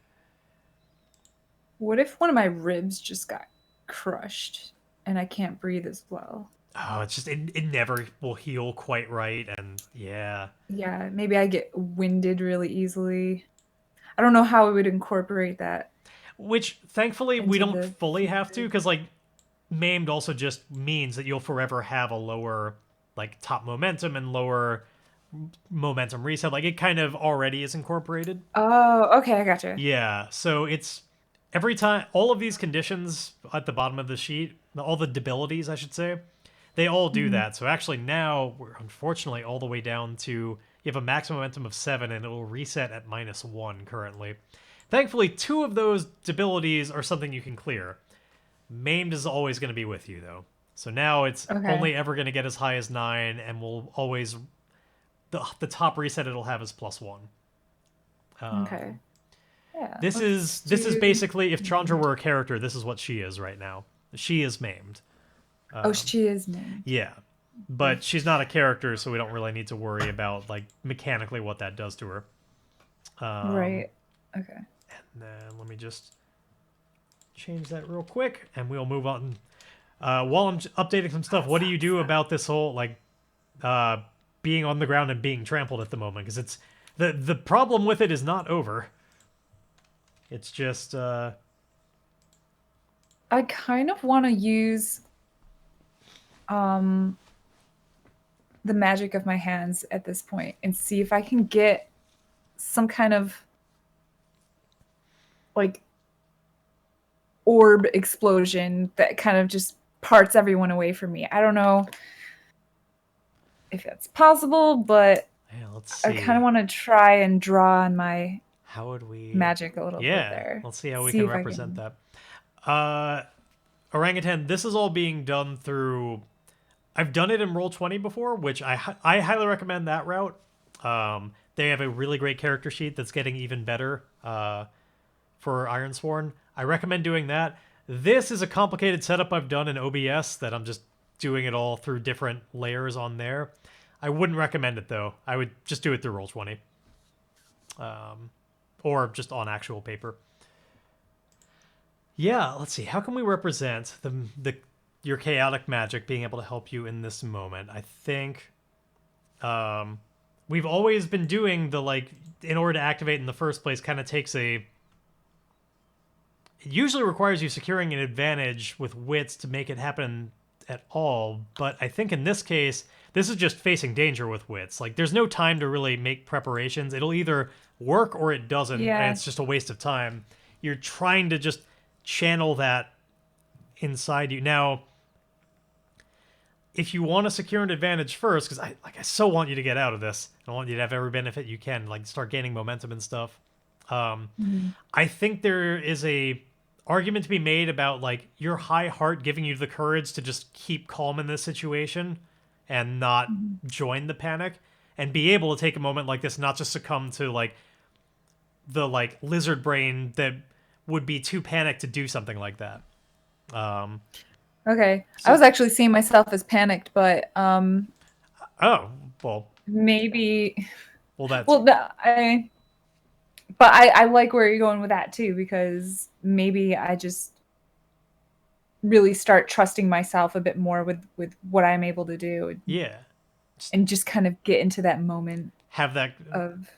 What if one of my ribs just got crushed and I can't breathe as well? Oh, it's just, it never will heal quite right, and yeah. Yeah, maybe I get winded really easily. I don't know how we would incorporate that Which, thankfully, we into don't the fully have to, future. because, like, maimed also just means that you'll forever have a lower, like, top momentum and lower momentum reset. Like, it kind of already is incorporated. Oh, okay, I gotcha. Yeah, so it's every time, all of these conditions at the bottom of the sheet, all the debilities, I should say, they all do Mhm. that. So actually now we're unfortunately all the way down to, you have a maximum momentum of 7 and it will reset at -1 currently. Thankfully, 2 of those debilities are something you can clear. Maimed is always going to be with you though. So now it's Okay. only ever going to get as high as 9 and will always, the top reset it'll have is +1. Okay. Yeah. This Let's is do. basically, if Chandra were a character, this is what she is right now. She is maimed. Oh, she is named. Yeah, but she's not a character, so we don't really need to worry about, like, mechanically what that does to her. Right. Okay. And then let me just change that real quick, and we'll move on. While I'm updating some stuff, what do you do about this whole, like, uh, being on the ground and being trampled at the moment? Because it's the problem with it is not over. It's just I kind of want to use um the magic of my hands at this point and see if I can get some kind of like orb explosion that kind of just parts everyone away from me. I don't know if that's possible, but yeah, let's I kind of see. want to try and draw on my How would we... magic a little bit Yeah, there. let's see how we See can if I represent can. that. Uh, Orangutan, this is all being done through... I've done it in Roll20 before, which I highly recommend that route. They have a really great character sheet that's getting even better for Ironsworn. I recommend doing that. This is a complicated setup I've done in OBS that I'm just doing it all through different layers on there. I wouldn't recommend it, though. I would just do it through Roll20. Or just on actual paper. Yeah, let's see. How can we represent your chaotic magic being able to help you in this moment? I think we've always been doing the, like, in order to activate in the first place, kind of takes a... It usually requires you securing an advantage with wits to make it happen at all, but I think in this case, this is just facing danger with wits. Like, there's no time to really make preparations. It'll either work or it doesn't, and Yeah. it's just a waste of time. You're trying to just channel that inside you. Now, if you want to secure an advantage first, because I so want you to get out of this. I want you to have every benefit you can, like start gaining momentum and stuff. Mhm. I think there is a argument to be made about, like, your high heart giving you the courage to just keep calm in this situation and not Mhm. join the panic and be able to take a moment like this, not just succumb to, like, the, like, lizard brain that would be too panicked to do something like that. Okay. I So, was actually seeing myself as panicked, but oh, well, maybe. that's... Well, but I like where you're going with that too, because maybe I just really start trusting myself a bit more with what I'm able to do Yeah. Just and just kind of get into that moment have that, of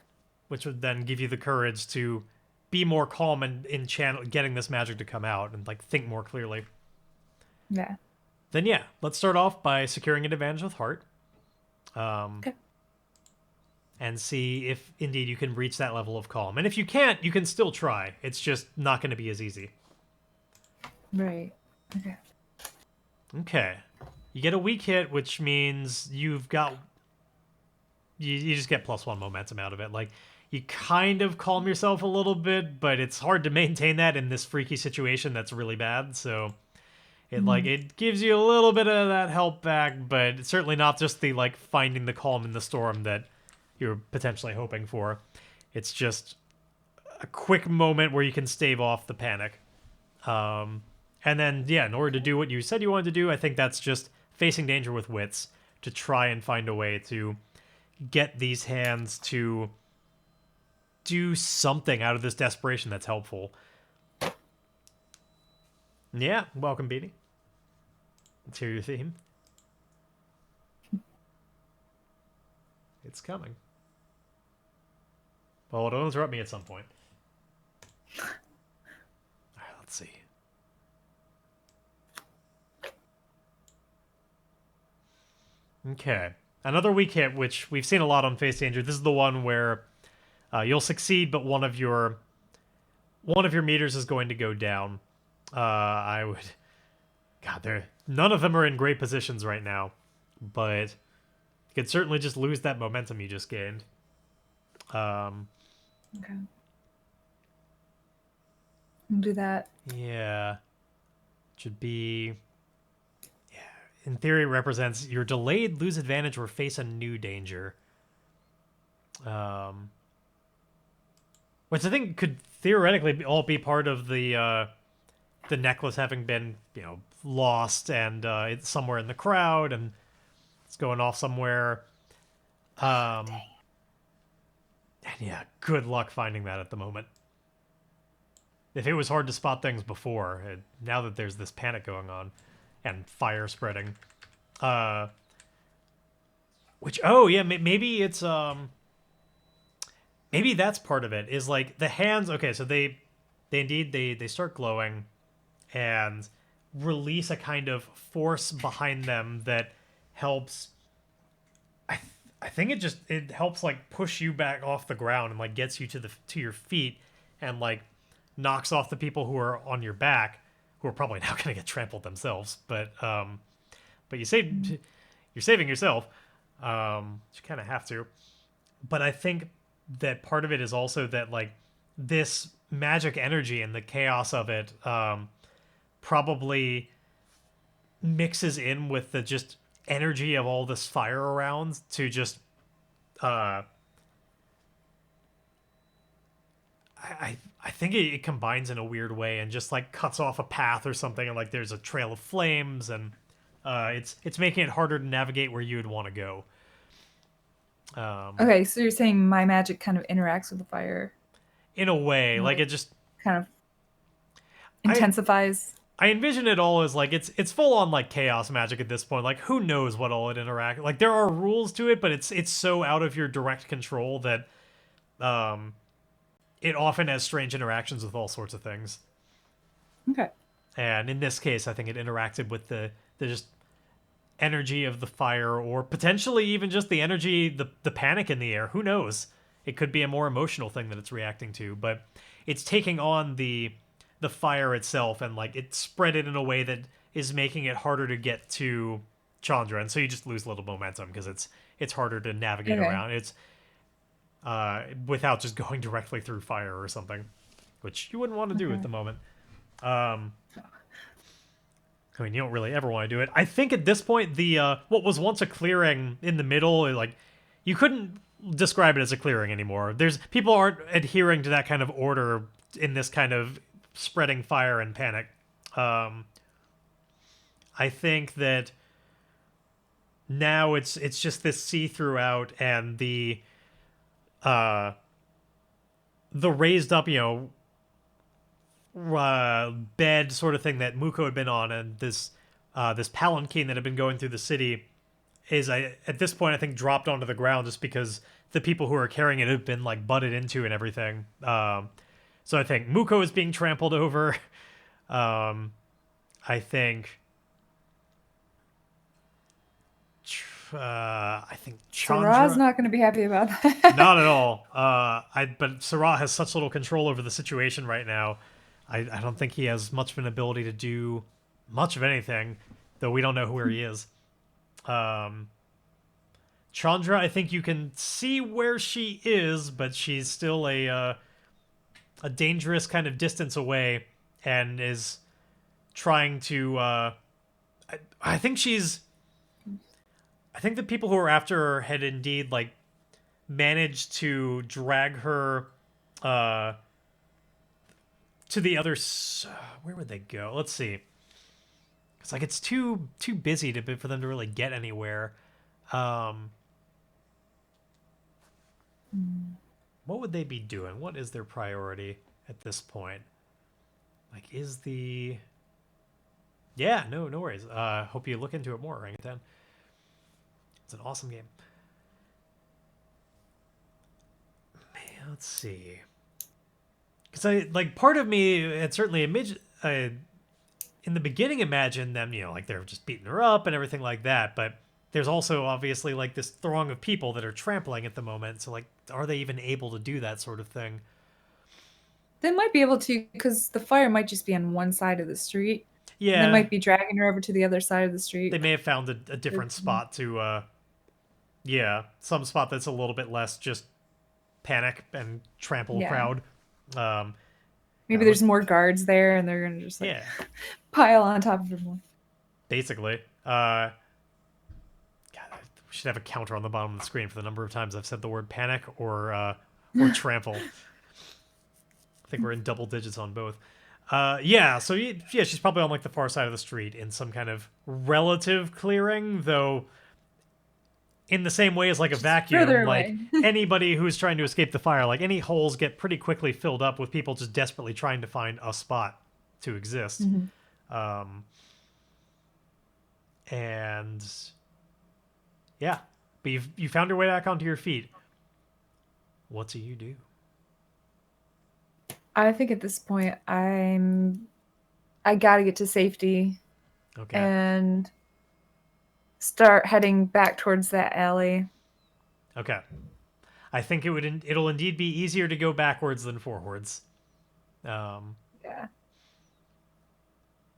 which would then give you the courage to be more calm and in channel getting this magic to come out and, like, think more clearly. yeah. Then yeah, let's start off by securing an advantage with heart. Okay. and see if indeed you can reach that level of calm. And if you can't, you can still try. It's just not going to be as easy. Right. Okay. Okay. You get a weak hit, which means you've got... You just get +1 momentum out of it. Like, you kind of calm yourself a little bit, but it's hard to maintain that in this freaky situation that's really bad, so... It gives you a little bit of that help back, but it's certainly not just the, like, finding the calm in the storm that you're potentially hoping for. It's just a quick moment where you can stave off the panic. And then, yeah, in order to do what you said you wanted to do, I think that's just facing danger with wits to try and find a way to get these hands to do something out of this desperation that's helpful. Yeah, welcome, Beanie. Let's hear your theme. It's coming. Well, it'll interrupt me at some point. Alright, let's see. Okay. Another weak hit, which we've seen a lot on Face Danger. This is the one where you'll succeed, but one of your meters is going to go down. I would... God, none of them are in great positions right now, but you could certainly just lose that momentum you just gained. Okay. I'll do that. Yeah. Should be... Yeah. In theory, it represents you're delayed, lose advantage, or face a new danger. Which I think could theoretically all be part of the necklace having been, lost, and it's somewhere in the crowd, and it's going off somewhere. And yeah, good luck finding that at the moment. If it was hard to spot things before, now that there's this panic going on and fire spreading, which, oh yeah, maybe it's maybe that's part of it, is like the hands. Okay, so they start glowing and release a kind of force behind them that helps. I think it helps like push you back off the ground and like gets you to your feet, and like knocks off the people who are on your back, who are probably now going to get trampled themselves. But you're saving yourself. You kind of have to. But I think that part of it is also that like this magic energy and the chaos of it probably mixes in with the just energy of all this fire around to just I think it combines in a weird way and just like cuts off a path or something, and like there's a trail of flames, and it's making it harder to navigate where you would want to go. Okay, so you're saying my magic kind of interacts with the fire in a way, like it just kind of intensifies. I envision it all as like it's full on like chaos magic at this point. Like who knows what all it interacts. Like there are rules to it, but it's so out of your direct control that it often has strange interactions with all sorts of things. Okay. And in this case, I think it interacted with the just energy of the fire, or potentially even just the energy, the panic in the air. Who knows? It could be a more emotional thing that it's reacting to, but it's taking on the fire itself, and like it spread it in a way that is making it harder to get to Chandra, and so you just lose a little momentum because it's harder to navigate around. It's without just going directly through fire or something, which you wouldn't want to do at the moment. I mean, you don't really ever want to do it. I think at this point, the what was once a clearing in the middle, like you couldn't describe it as a clearing anymore. People aren't adhering to that kind of order in this kind of spreading fire and panic. I think that now it's just this see throughout, and the raised up, bed sort of thing that Muko had been on, and this palanquin that had been going through the city is at this point I think dropped onto the ground just because the people who are carrying it have been like butted into and everything. So I think Muko is being trampled over. I think I think Sarah's Chandra. not going to be happy about that. Not at all. But Sarah has such little control over the situation right now. I don't think he has much of an ability to do much of anything, though we don't know where he is. Um, Chandra, I think you can see where she is, but she's still a dangerous kind of distance away, and is trying to. I think she's. I think the people who are after her had indeed like managed to drag her uh to the other where would they go? Let's see. It's like it's too busy for them to really get anywhere. um what would they be doing? What is their priority at this point? Like, is the yeah, no worries. Hope you look into it more, Orangutan. It's an awesome game. Man, let's see. Because I like part of me had certainly in the beginning imagined them, like they're just beating her up and everything like that. But there's also obviously like this throng of people that are trampling at the moment. So like, are they even able to do that sort of thing? They might be able to, because the fire might just be on one side of the street. And they Yeah, might be dragging her over to the other side of the they street. may have found a different spot to, yeah, some spot that's a little bit less just panic and trample Yeah. crowd. Um, Maybe there's more guards there, and they're gonna just like yeah, pile on top of everyone. basically. God, we should have a counter on the bottom of the screen for the number of times I've said the word panic or trample. I think we're in double digits on both. Yeah, so yeah, she's probably on like the far side of the street in some kind of relative clearing, though in the same way as like a vacuum, further like away. anybody who's trying to escape the fire, like any holes get pretty quickly filled up with people just desperately trying to find a spot to exist. And yeah, but you found your way back onto your feet. What do you do? I think at this point I gotta get to safety Okay. and start heading back towards that alley. Okay. I think it'll indeed be easier to go backwards than forwards. Yeah.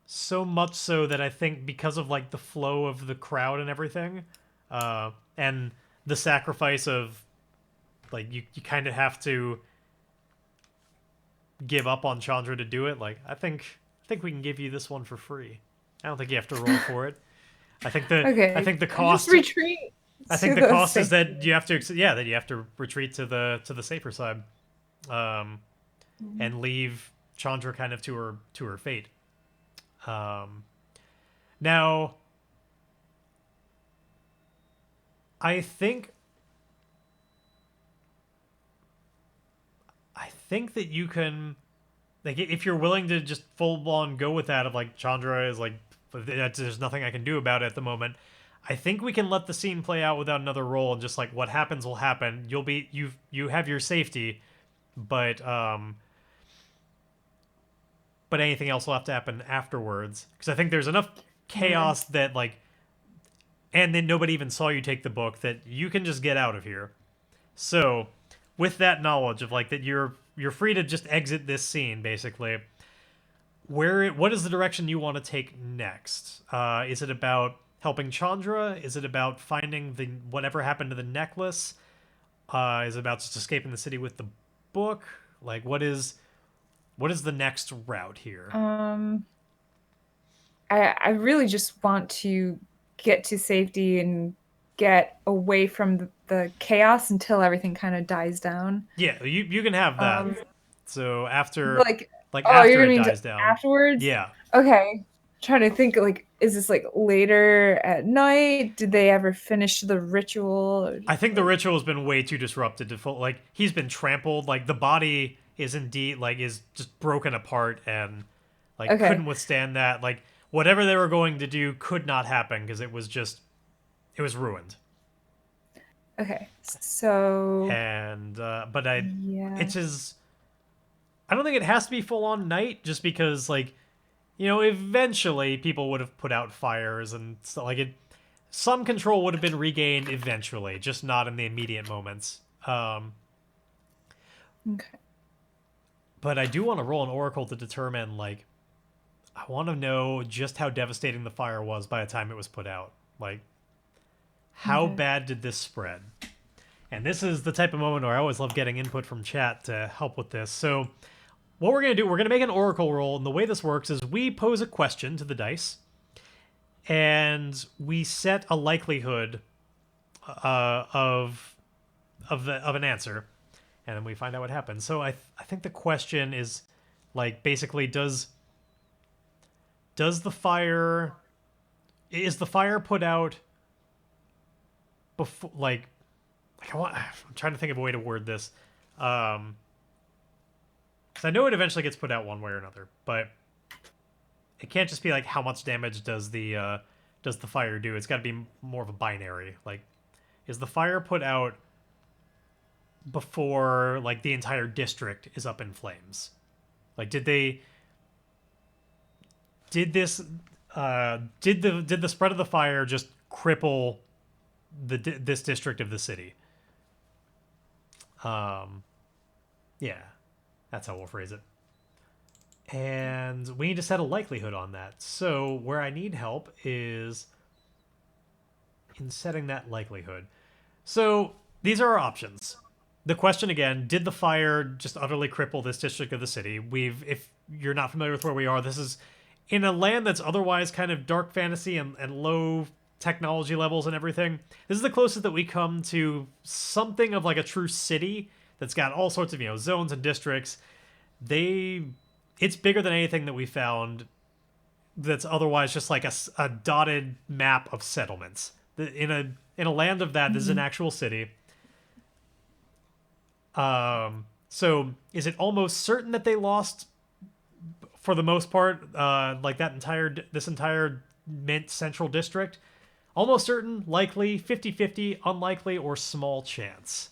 So much so that I think because of like the flow of the crowd and everything, and the sacrifice of like you kind of have to give up on Chandra to do it. Like I think we can give you this one for free. I don't think you have to roll for it. I think the cost. Just retreat. I think the cost is that you have to retreat to the safer side, and leave Chandra kind of to her fate. Now, I think that you can, like, if you're willing to just full on go with that of like Chandra is like, there's nothing I can do about it at the moment. I think we can let the scene play out without another roll and just like what happens will happen. You have your safety, but anything else will have to happen afterwards, because I think there's enough chaos that like, and then nobody even saw you take the book, that you can just get out of here. So with that knowledge of like that you're free to just exit this scene basically, what is the direction you want to take next? Is it about helping Chandra? Is it about finding the whatever happened to the necklace? Is it about just escaping the city with the book? Like what is the next route here? I really just want to get to safety and get away from the chaos until everything kind of dies down. Yeah, you can have that. So after You're after gonna it mean dies down. afterwards? Yeah. Okay. Trying to think, like, is this like later at night? Did they ever finish the ritual? I think the ritual has been way too disrupted to like he's been trampled. Like the body is indeed like is just broken apart and like couldn't withstand that. Like whatever they were going to do could not happen because it was ruined. Okay, so And but it's just, I don't think it has to be full on night, just because like, eventually people would have put out fires and stuff like it. some control would have been regained eventually, just not in the immediate moments. Okay. But I do want to roll an oracle to determine, like, I want to know just how devastating the fire was by the time it was put out. Like, how Okay. bad did this spread? And this is the type of moment where I always love getting input from chat to help with this. So what we're going to do, we're going to make an oracle roll, and the way this works is we pose a question to the dice, and we set a likelihood of an answer, and then we find out what happens. So I think the question is, like, basically, does the fire is the fire put out before, like I'm trying to think of a way to word this, because I know it eventually gets put out one way or another, but it can't just be like how much damage does the fire do. It's got to be more of a binary. Like, is the fire put out before, like, the entire district is up in flames? Like, did this did the spread of the fire just cripple this district of the city? Yeah, that's how we'll phrase it. And we need to set a likelihood on that. So where I need help is in setting that likelihood. So these are our options. The question again, did the fire just utterly cripple this district of the city? If you're not familiar with where we are, this is in a land that's otherwise kind of dark fantasy and low technology levels and everything. This is the closest that we come to something of like a true city that's got all sorts of, zones and districts. It's bigger than anything that we found that's otherwise just like a dotted map of settlements. In a land of that, this is an actual city. So is it almost certain that they lost for the most part, like this entire mint central district? Almost certain, likely, 50-50, unlikely, or small chance.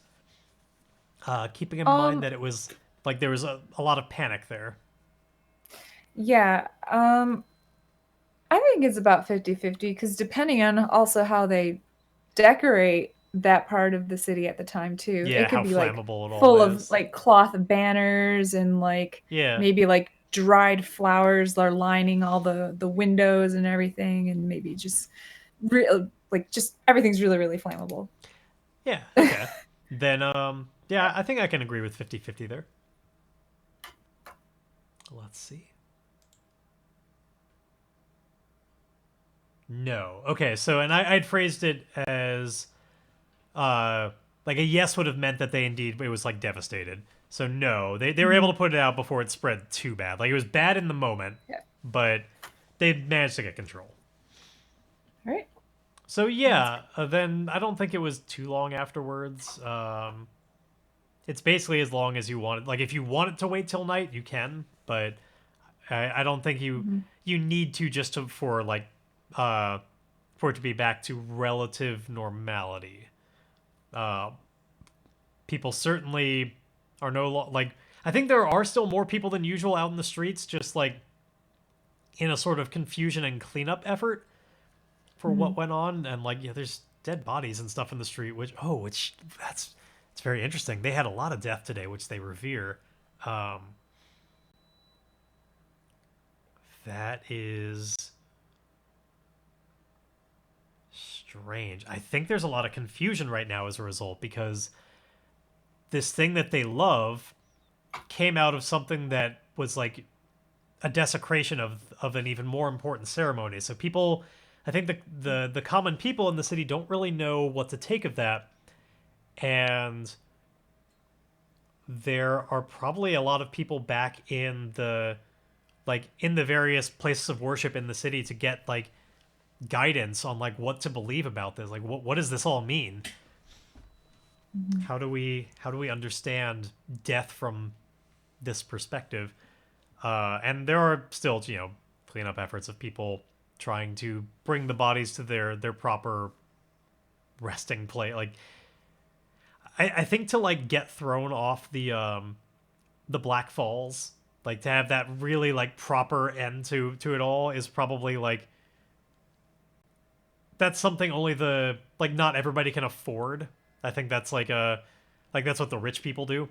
Keeping in mind that it was like there was a lot of panic there. Yeah. I think it's about 50-50 because depending on also how they decorate that part of the city at the time too. Yeah, It could how be like flammable it all full of is. like cloth banners and like Yeah. maybe like dried flowers are lining all the windows and everything, and maybe just like just everything's really really flammable. Yeah, okay. Then yeah, I think I can agree with 50-50 there. Let's see. No. Okay, so and I'd phrased it as like a yes would have meant that it was like devastated. So no, they were able to put it out before it spread too bad. Like, it was bad in the moment, Yeah. but they managed to get control. All right. So yeah, then I don't think it was too long afterwards. It's basically as long as you want it. Like, if you want it to wait till night, you can, but I don't think you need to just for it to be back to relative normality. People certainly are like, I think there are still more people than usual out in the streets, just like in a sort of confusion and cleanup effort for what went on, and like, yeah, there's dead bodies and stuff in the street, which it's very interesting. They had a lot of death today, which they revere. That is strange. I think there's a lot of confusion right now as a result, because this thing that they love came out of something that was like a desecration of an even more important ceremony. So people, I think the common people in the city don't really know what to take of that, and there are probably a lot of people back in the various places of worship in the city to get like guidance on like what to believe about this. Like, what does this all mean? How do we understand death from this perspective? And there are still, cleanup efforts of people trying to bring the bodies to their proper resting place. Like, I think to like get thrown off the Black Falls, like to have that really like proper end to it all, is probably like that's something only the like not everybody can afford. I think that's like that's what the rich people do.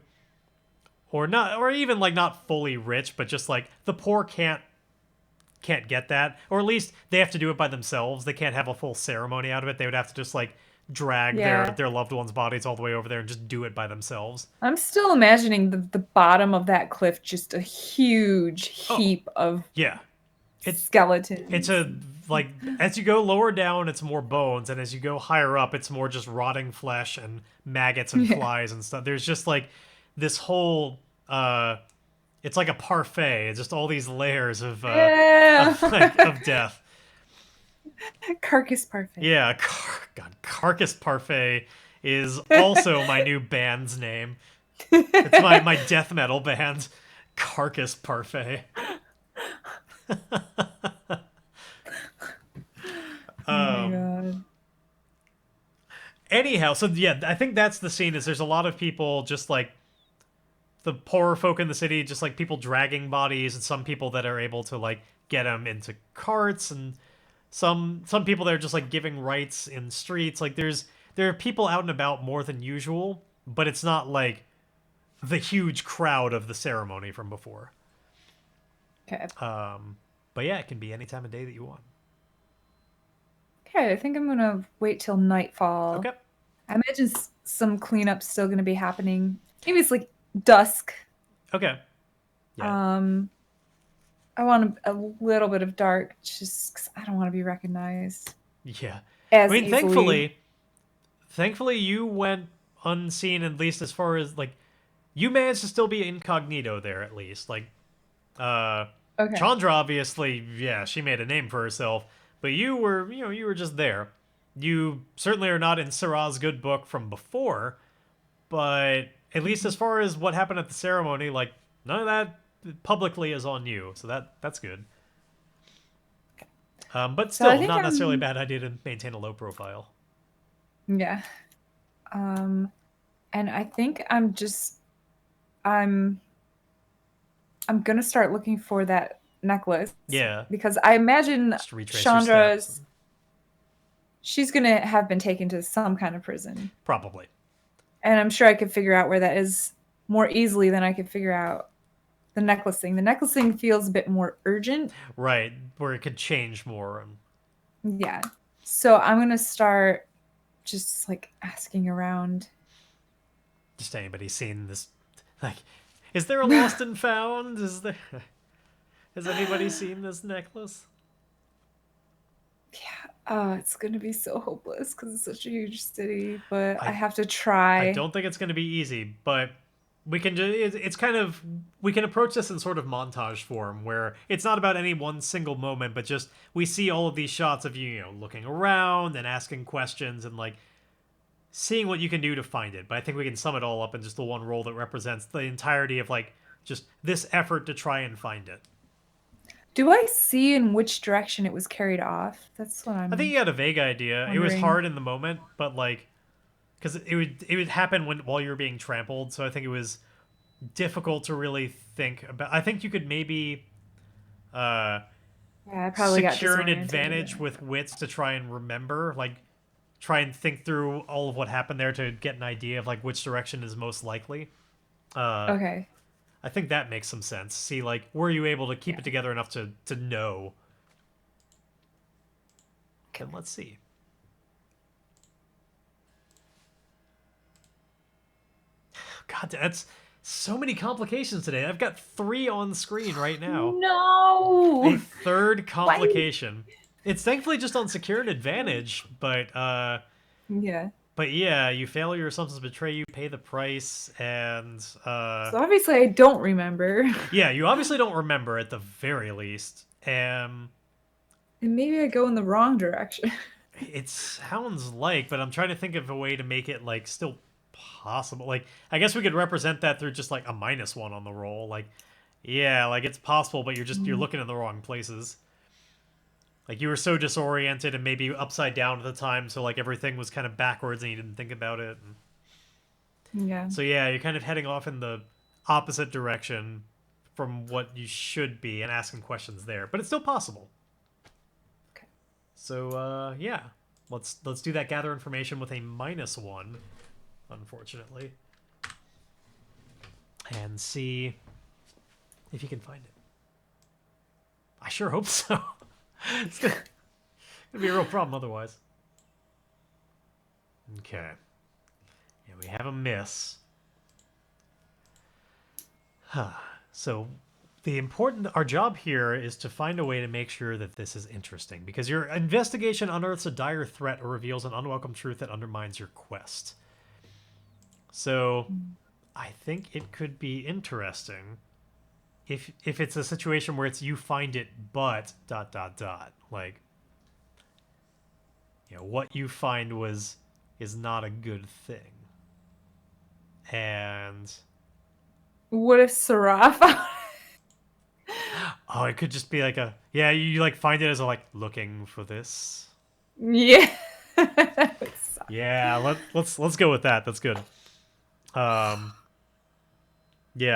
Or not, or even like not fully rich, but just like the poor can't get that, or at least they have to do it by themselves. They can't have a full ceremony out of it. They would have to just like drag Yeah. their loved ones' bodies all the way over there and just do it by themselves. I'm still imagining the bottom of that cliff, just a huge Oh, heap of yeah. It it's skeletons. a like as you go lower down, it's more bones, and as you go higher up, it's more just rotting flesh and maggots and Yeah. flies and stuff. There's just like this whole it's like a parfait. It's just all these layers Yeah. of death. Carcass parfait. Yeah, God, Carcass Parfait is also my new band's name. It's my death metal band, Carcass Parfait. Oh my Um, god. anyhow, so yeah, I think that's the scene. Is there's a lot of people just like the poorer folk in the city, just like people dragging bodies, and some people that are able to like get them into carts, and some people that are just like giving rites in streets. Like there are people out and about more than usual, but it's not like the huge crowd of the ceremony from before. Okay. But yeah, it can be any time of day that you want. Okay, I think I'm gonna wait till nightfall. Okay. I imagine some cleanup's still gonna be happening. Maybe it's like dusk. Okay. Yeah. Um, I want a little bit of dark, just 'cause I don't want to be recognized Yeah. I as mean, easily. thankfully you went unseen, at least as far as like you managed to still be incognito there at least. Like uh Okay. Chandra obviously, yeah, she made a name for herself, but you were just there. You certainly are not in Sarah's good book from before, but at least as far as what happened at the ceremony, like none of that publicly is on you, so that's good. But So I still, think not necessarily a I'm bad idea to maintain a low profile. yeah. Um, and I think I'm I'm gonna start looking for that necklace Yeah, because I imagine just retrace your steps. Chandra's she's gonna have been taken to some kind of prison. Probably. And I'm sure I could figure out where that is more easily than I could figure out the necklace thing. The necklace thing feels a bit more urgent. Right, where it could change more. Yeah. So I'm gonna start just like asking around. Just anybody seen this? Like, is there a lost and found? Is there? Has anybody seen this necklace? Yeah, it's gonna be so hopeless because it's such a huge city, but I I have to I try. don't think it's going to be easy, but we can just it's kind of we can approach this in sort of montage form where it's not about any one single moment, but just we see all of these shots of you know looking around and asking questions and like seeing what you can do to find it. But I think we can sum it all up in just the one role that represents the entirety of like just this effort to try and find it. Do I see in which direction it was carried off? That's what I think I'm you had a vague idea. It was wondering. hard in the moment, but like because it would happen while you were being trampled, so I think it was difficult to really think about. I think you could maybe uh, Yeah, I probably got secure an disoriented. advantage with wits to try and remember, like try and think through all of what happened there to get an idea of like which direction is most likely. Uh, Okay. I think that makes some sense. See, like, were you able to keep Yeah. it together enough to know? Okay. And let's see. God, that's so many complications today. I've got 3 on screen right now. A No. third Why? complication. It's thankfully just on secure and advantage, Yeah. but yeah, you fail your assumptions betray you, pay the price, and So obviously I don't remember. yeah, you obviously don't remember at the very least. And maybe I go in the wrong direction. It sounds like, but I'm trying to think of a way to make it like still possible. Like I guess we could represent that through just like a -1 on the roll. Like yeah, like it's possible, but you're Mm, looking in the wrong places. Like you were so disoriented and maybe upside down at the time, so like everything was kind of backwards and you didn't think about it. And yeah. so yeah, you're kind of heading off in the opposite direction from what you should be and asking questions there, but it's still possible. Okay. So yeah. Let's do that gather information with a -1, unfortunately, and see if you can find it. I sure hope so. It's gonna be a real problem otherwise. Okay. Yeah, we have a miss. So our job here is to find a way to make sure that this is interesting, because your investigation unearths a dire threat or reveals an unwelcome truth that undermines your quest. So I think it could be interesting if it's a situation where it's you find it, but ... like, what you find is not a good thing. And What if Sarah found oh, it could just be like you like find it as a like looking for this. Yeah. Yeah, let's go with that. That's good. Yeah,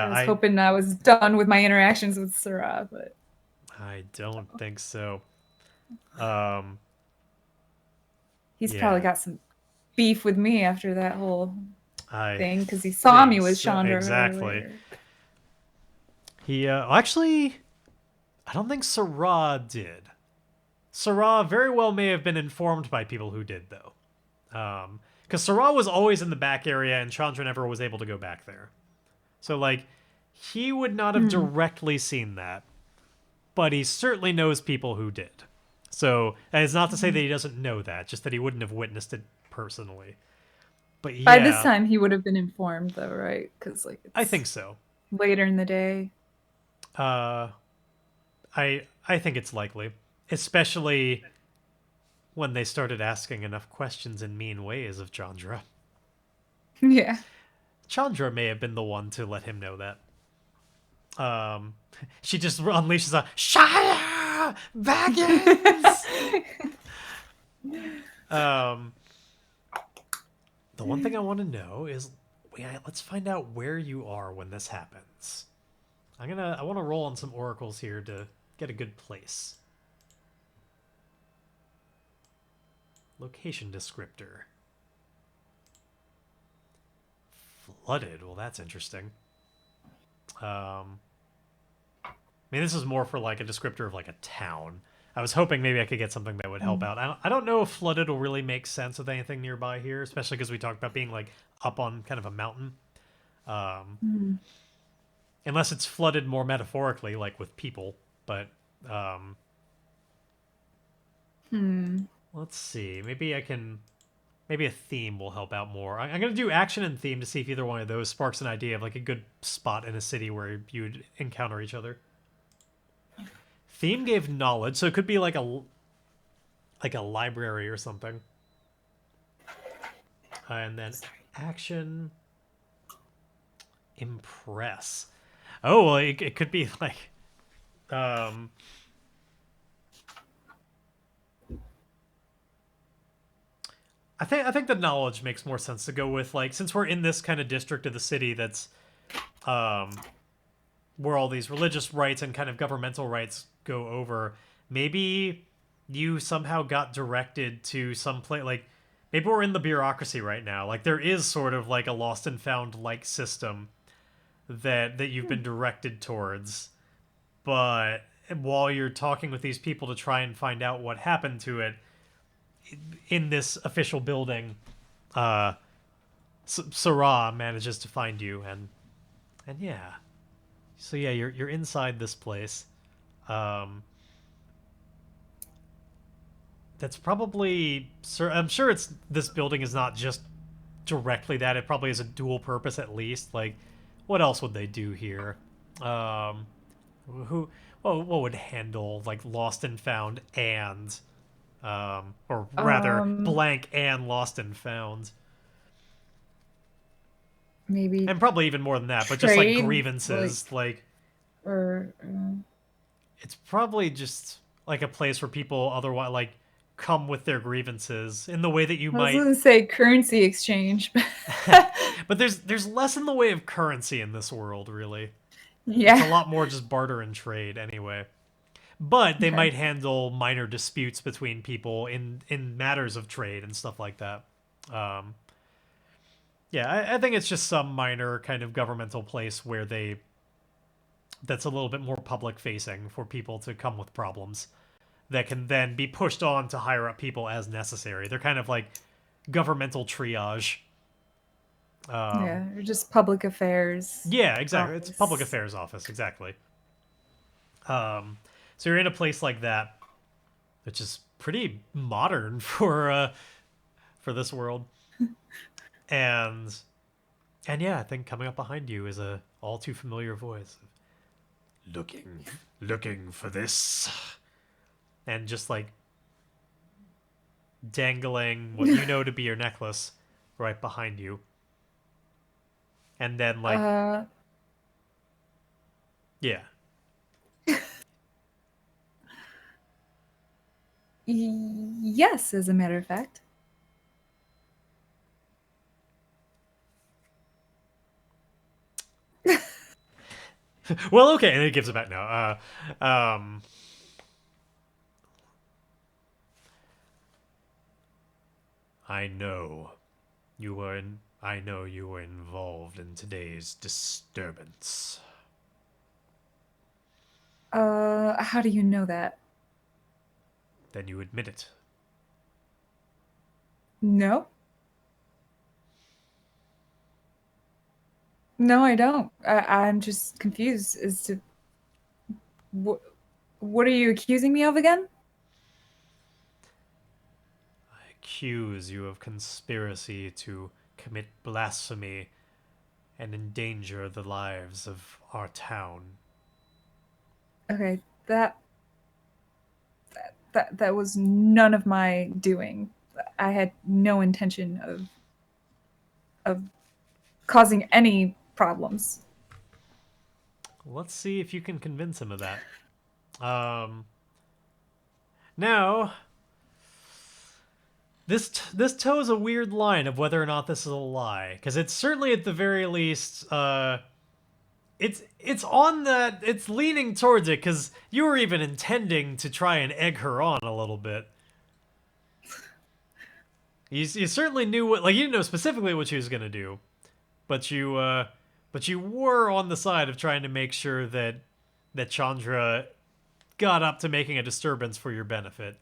I was hoping I was done with my interactions with Sarah, but I don't think so. He's Yeah. probably got some beef with me after that whole I thing, because he saw me with so, Chandra exactly. earlier. He actually, I don't think Sarah did. Sarah very well may have been informed by people who did, though. Because Sarah was always in the back area, and Chandra never was able to go back there. So, like, he would not have directly seen that, but he certainly knows people who did. So, that is not to say that he doesn't know that, just that he wouldn't have witnessed it personally. But yeah, By this time, he would have been informed, though, right? Because like it's I think so. later in the day. I think it's likely, especially when they started asking enough questions in mean ways of Chandra. Yeah. Chandra may have been the one to let him know that. She just unleashes a Shia Baggins. The one thing I want to know is, let's find out where you are when this happens. I want to roll on some oracles here to get a good place. Location descriptor. Flooded. Well, that's interesting. I mean, this is more for like a descriptor of like a town. I was hoping maybe I could get something that would help out. I don't know if flooded will really make sense with anything nearby here, especially because we talked about being like up on kind of a mountain. Unless it's flooded more metaphorically, like with people. But let's see. Maybe a theme will help out more. I'm going to do action and theme to see if either one of those sparks an idea of like a good spot in a city where you would encounter each other. Theme gave knowledge, so it could be like a library or something. And then action, impress. Oh, well, it could be like I think the knowledge makes more sense to go with, like, since we're in this kind of district of the city that's where all these religious rites and kind of governmental rites go over. Maybe you somehow got directed to some place, like maybe we're in the bureaucracy right now. Like there is sort of like a lost and found like system that you've been directed towards, but while you're talking with these people to try and find out what happened to it in this official building, Sarah manages to find you, and yeah. So yeah, you're inside this place. That's probably... I'm sure this building is not just directly that. It probably has a dual purpose at least. Like, what else would they do here? What would handle like lost and found and or rather blank and lost and found? Maybe, and probably even more than that, but trade, just like grievances, or it's probably just like a place where people otherwise like come with their grievances in the way that you might. I was gonna say currency exchange, but there's less in the way of currency in this world, really. Yeah, It's a lot more just barter and trade, anyway. but they Okay. might handle minor disputes between people in matters of trade and stuff like that. Um, yeah, I think it's just some minor kind of governmental place where that's a little bit more public facing for people to come with problems that can then be pushed on to higher up people as necessary. They're kind of like governmental triage. Yeah, or just public affairs Yeah, exactly. It's a public office. affairs office, exactly. Um, so you're in a place like that, which is pretty modern for this world. And yeah, I think coming up behind you is a all too familiar voice. Looking for this. And just like dangling what you know to be your necklace right behind you. And then like Uh, yeah. yes, as a matter of fact. Well, okay, and it gives it back now. I know I know you were involved in today's disturbance. How do you know that? Then you admit it. No. No, I don't. I'm just confused as to what are you accusing me of again? I accuse you of conspiracy to commit blasphemy and endanger the lives of our town. Okay, that was none of my doing. I had no intention of causing any problems. Let's see if you can convince him of that. Um, Now, this toes a weird line of whether or not this is a lie, because it's certainly at the very least, it's on that, it's leaning towards it, because you were even intending to try and egg her on a little bit. You certainly knew what, like, you didn't know specifically what she was gonna do, but you were on the side of trying to make sure that Chandra got up to making a disturbance for your benefit.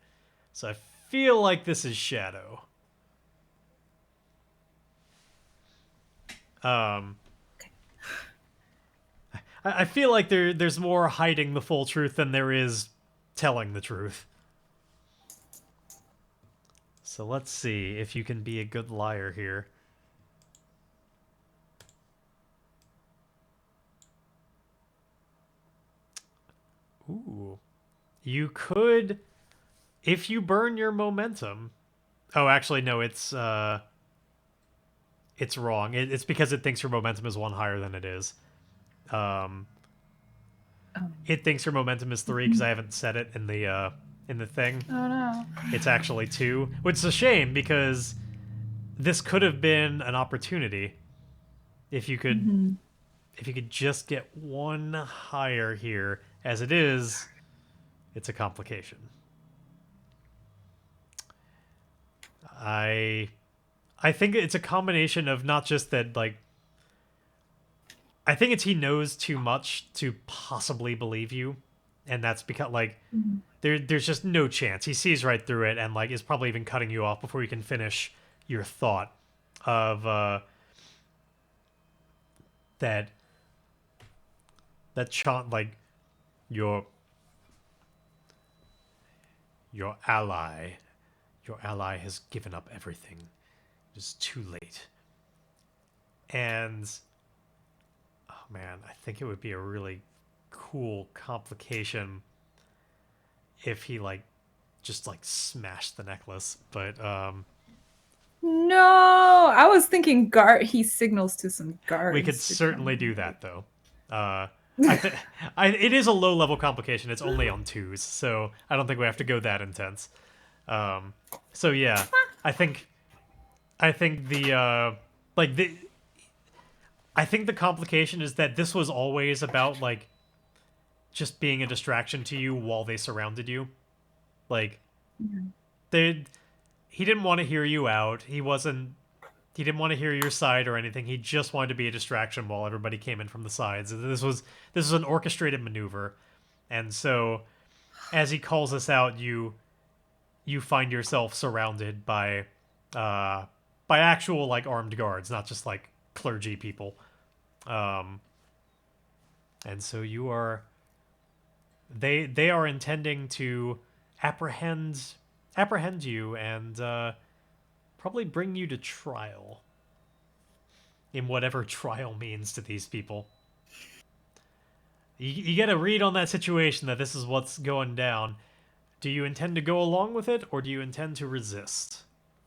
So I feel like this is Shadow. Um, I feel like there's more hiding the full truth than there is telling the truth. So let's see if you can be a good liar here. Ooh. You could, if you burn your momentum. Oh, actually, no, it's wrong. It's because it thinks your momentum is one higher than it is. Um, Oh, it thinks your momentum is 3 because I haven't set it in the thing. oh no. It's actually 2, which is a shame because this could have been an opportunity if you could Mm-hmm. if you could just get one higher here. As it is, it's a complication. I think it's a combination of not just that, like, I think it's he knows too much to possibly believe you, and that's because, like, Mm-hmm. there's just no chance. He sees right through it and, like, is probably even cutting you off before you can finish your thought of that like your your ally your ally has given up everything. It's too late. And oh man, I think it would be a really cool complication if he like just like smashed the necklace. But No, I was thinking guard. He signals to some we could guards to certainly come. do that though. It is a low level complication. It's only on 2s, so I don't think we have to go that intense. So yeah, I think the like the I think the complication is that this was always about like just being a distraction to you while they surrounded you. Like, Mhm. they he didn't want to hear you out. He didn't want to hear your side or anything. He just wanted to be a distraction while everybody came in from the sides. This was an orchestrated maneuver. And so as he calls us out, you find yourself surrounded uh by actual like armed guards, not just like clergy people. Um and so you are they are intending to apprehend apprehend you and probably bring you to trial in whatever trial means to these people. You get a read on that situation that this is what's going down. Do you intend to go along with it, or do you intend to resist?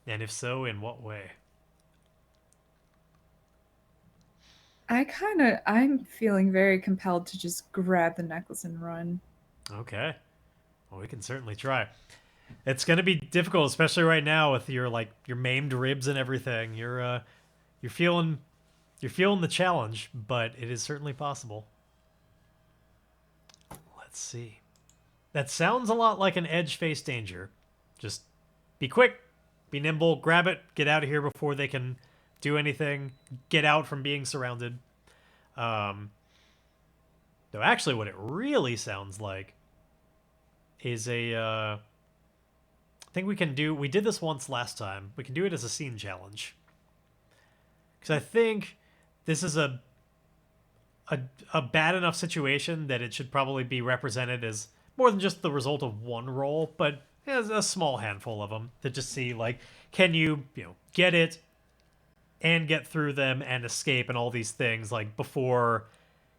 And if so, in what way? I'm feeling very compelled to just grab the necklace and run. Okay. Well, we can certainly try. It's going to be difficult, especially right now with your maimed ribs and everything. You're feeling you're feeling the challenge, but it is certainly possible. Let's see. That sounds a lot like an edge face danger. Just be quick, be nimble, grab it, get out of here before they can do anything, get out from being surrounded. Um, though actually, what it really sounds like is I think we did this once last time. We can do it as a scene challenge. Because I think this is a, a bad enough situation that it should probably be represented as more than just the result of one roll, but as a small handful of them to just see, like, can you get it and get through them and escape and all these things, like, before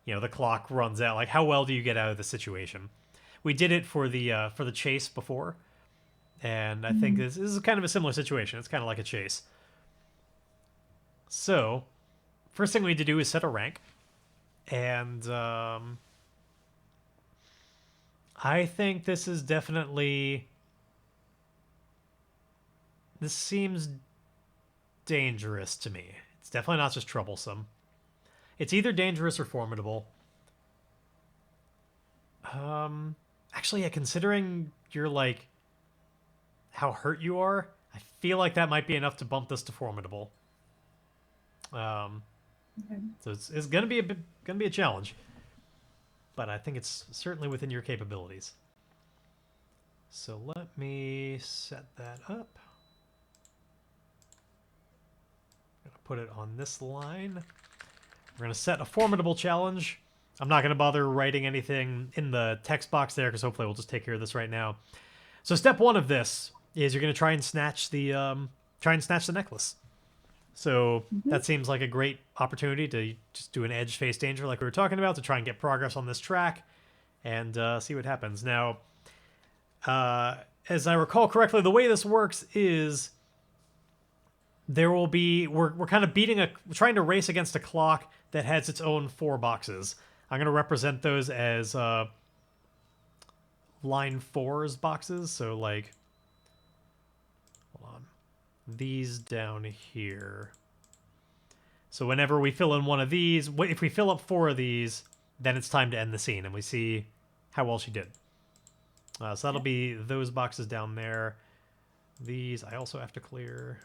the clock runs out. Like, how well do you get out of the situation? We did it for the chase before, and I think Mhm. this is kind of a similar situation. It's kind of like a chase. So first thing we need to do is set a rank, and I think this seems dangerous to me. It's definitely not just troublesome. It's either dangerous or formidable. Actually, yeah, considering you're like how hurt you are, I feel like that might be enough to bump this to formidable. Um, Okay. so it's gonna be a challenge, but I think it's certainly within your capabilities. So let me set that up. I'm gonna put it on this line. We're gonna set a formidable challenge. I'm not gonna bother writing anything in the text box there because hopefully we'll just take care of this right now. So step one of this is you're gonna try and snatch the necklace. So Mhm. that seems like a great opportunity to just do an edge face danger like we were talking about to try and get progress on this track and see what happens. Now, as I recall correctly, the way this works is there will be we're kind of trying to race against a clock that has its own 4 boxes. I'm going to represent those as line 4's boxes. So like, hold on, these down here. So whenever we fill in one of these, if we fill up 4 of these, then it's time to end the scene, and we see how well she did. So that'll be those boxes down there. These I also have to clear.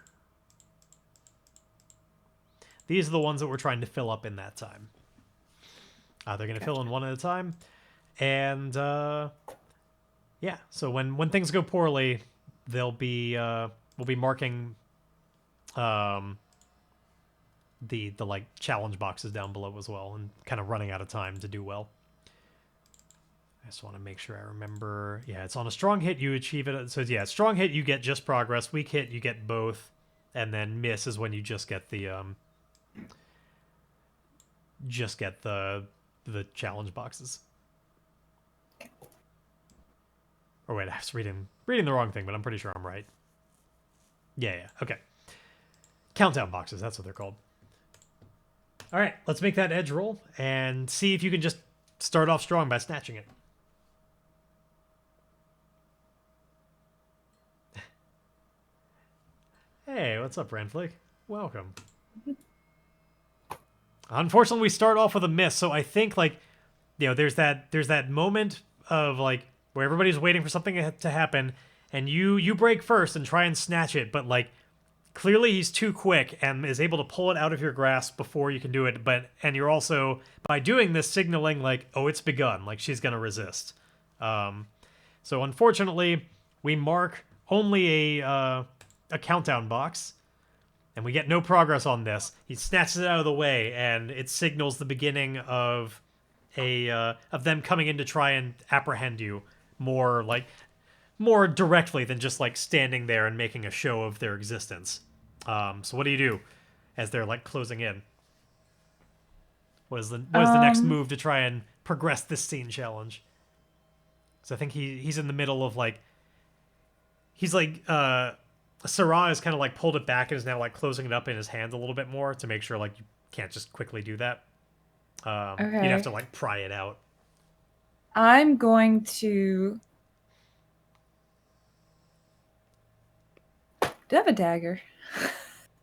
These are the ones that we're trying to fill up in that time. They're going to fill in one at a time. And yeah, so when things go poorly, we'll be marking the like challenge boxes down below as well, and kind of running out of time to do well. I just want to make sure I remember. Yeah, it's on a strong hit you achieve it. So yeah, strong hit you get just progress. Weak hit you get both, and then miss is when you just get the challenge boxes. Or wait, I was reading the wrong thing, but I'm pretty sure I'm right. Yeah, okay. Countdown boxes, that's what they're called. All right, let's make that edge roll and see if you can just start off strong by snatching it. Hey, what's up, Renflick? Welcome. Unfortunately, we start off with a miss, so I think like there's that moment of like where everybody's waiting for something to happen, and you break first and try and snatch it, but like clearly he's too quick and is able to pull it out of your grasp before you can do it. And you're also by doing this signaling like, oh, it's begun, like she's gonna resist. So unfortunately, we mark only a countdown box, and we get no progress on this. He snatches it out of the way, and it signals the beginning of of them coming in to try and apprehend you more directly than just like standing there and making a show of their existence. So what do you do as they're like closing in? What is the next move to try and progress this scene challenge? So I think he's in the middle of like Sarah has kind of like pulled it back and is now like closing it up in his hands a little bit more to make sure like you can't just quickly do that. Okay. You'd have to like pry it out. I'm going to. Do I have a dagger?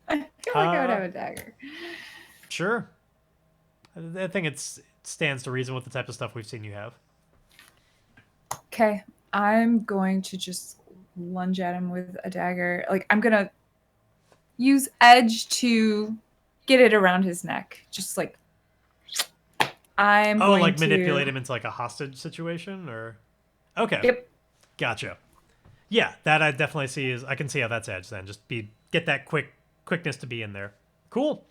I feel like I would have a dagger. Sure. I think it stands to reason with the type of stuff we've seen you have. Okay, I'm going to just lunge at him with a dagger. Like, I'm gonna use edge to get it around his neck. Just like I'm going like to manipulate him into like a hostage situation, or okay. Yep. Gotcha. Yeah, that I definitely see I can see how that's edge then. Just get that quickness to be in there. Cool.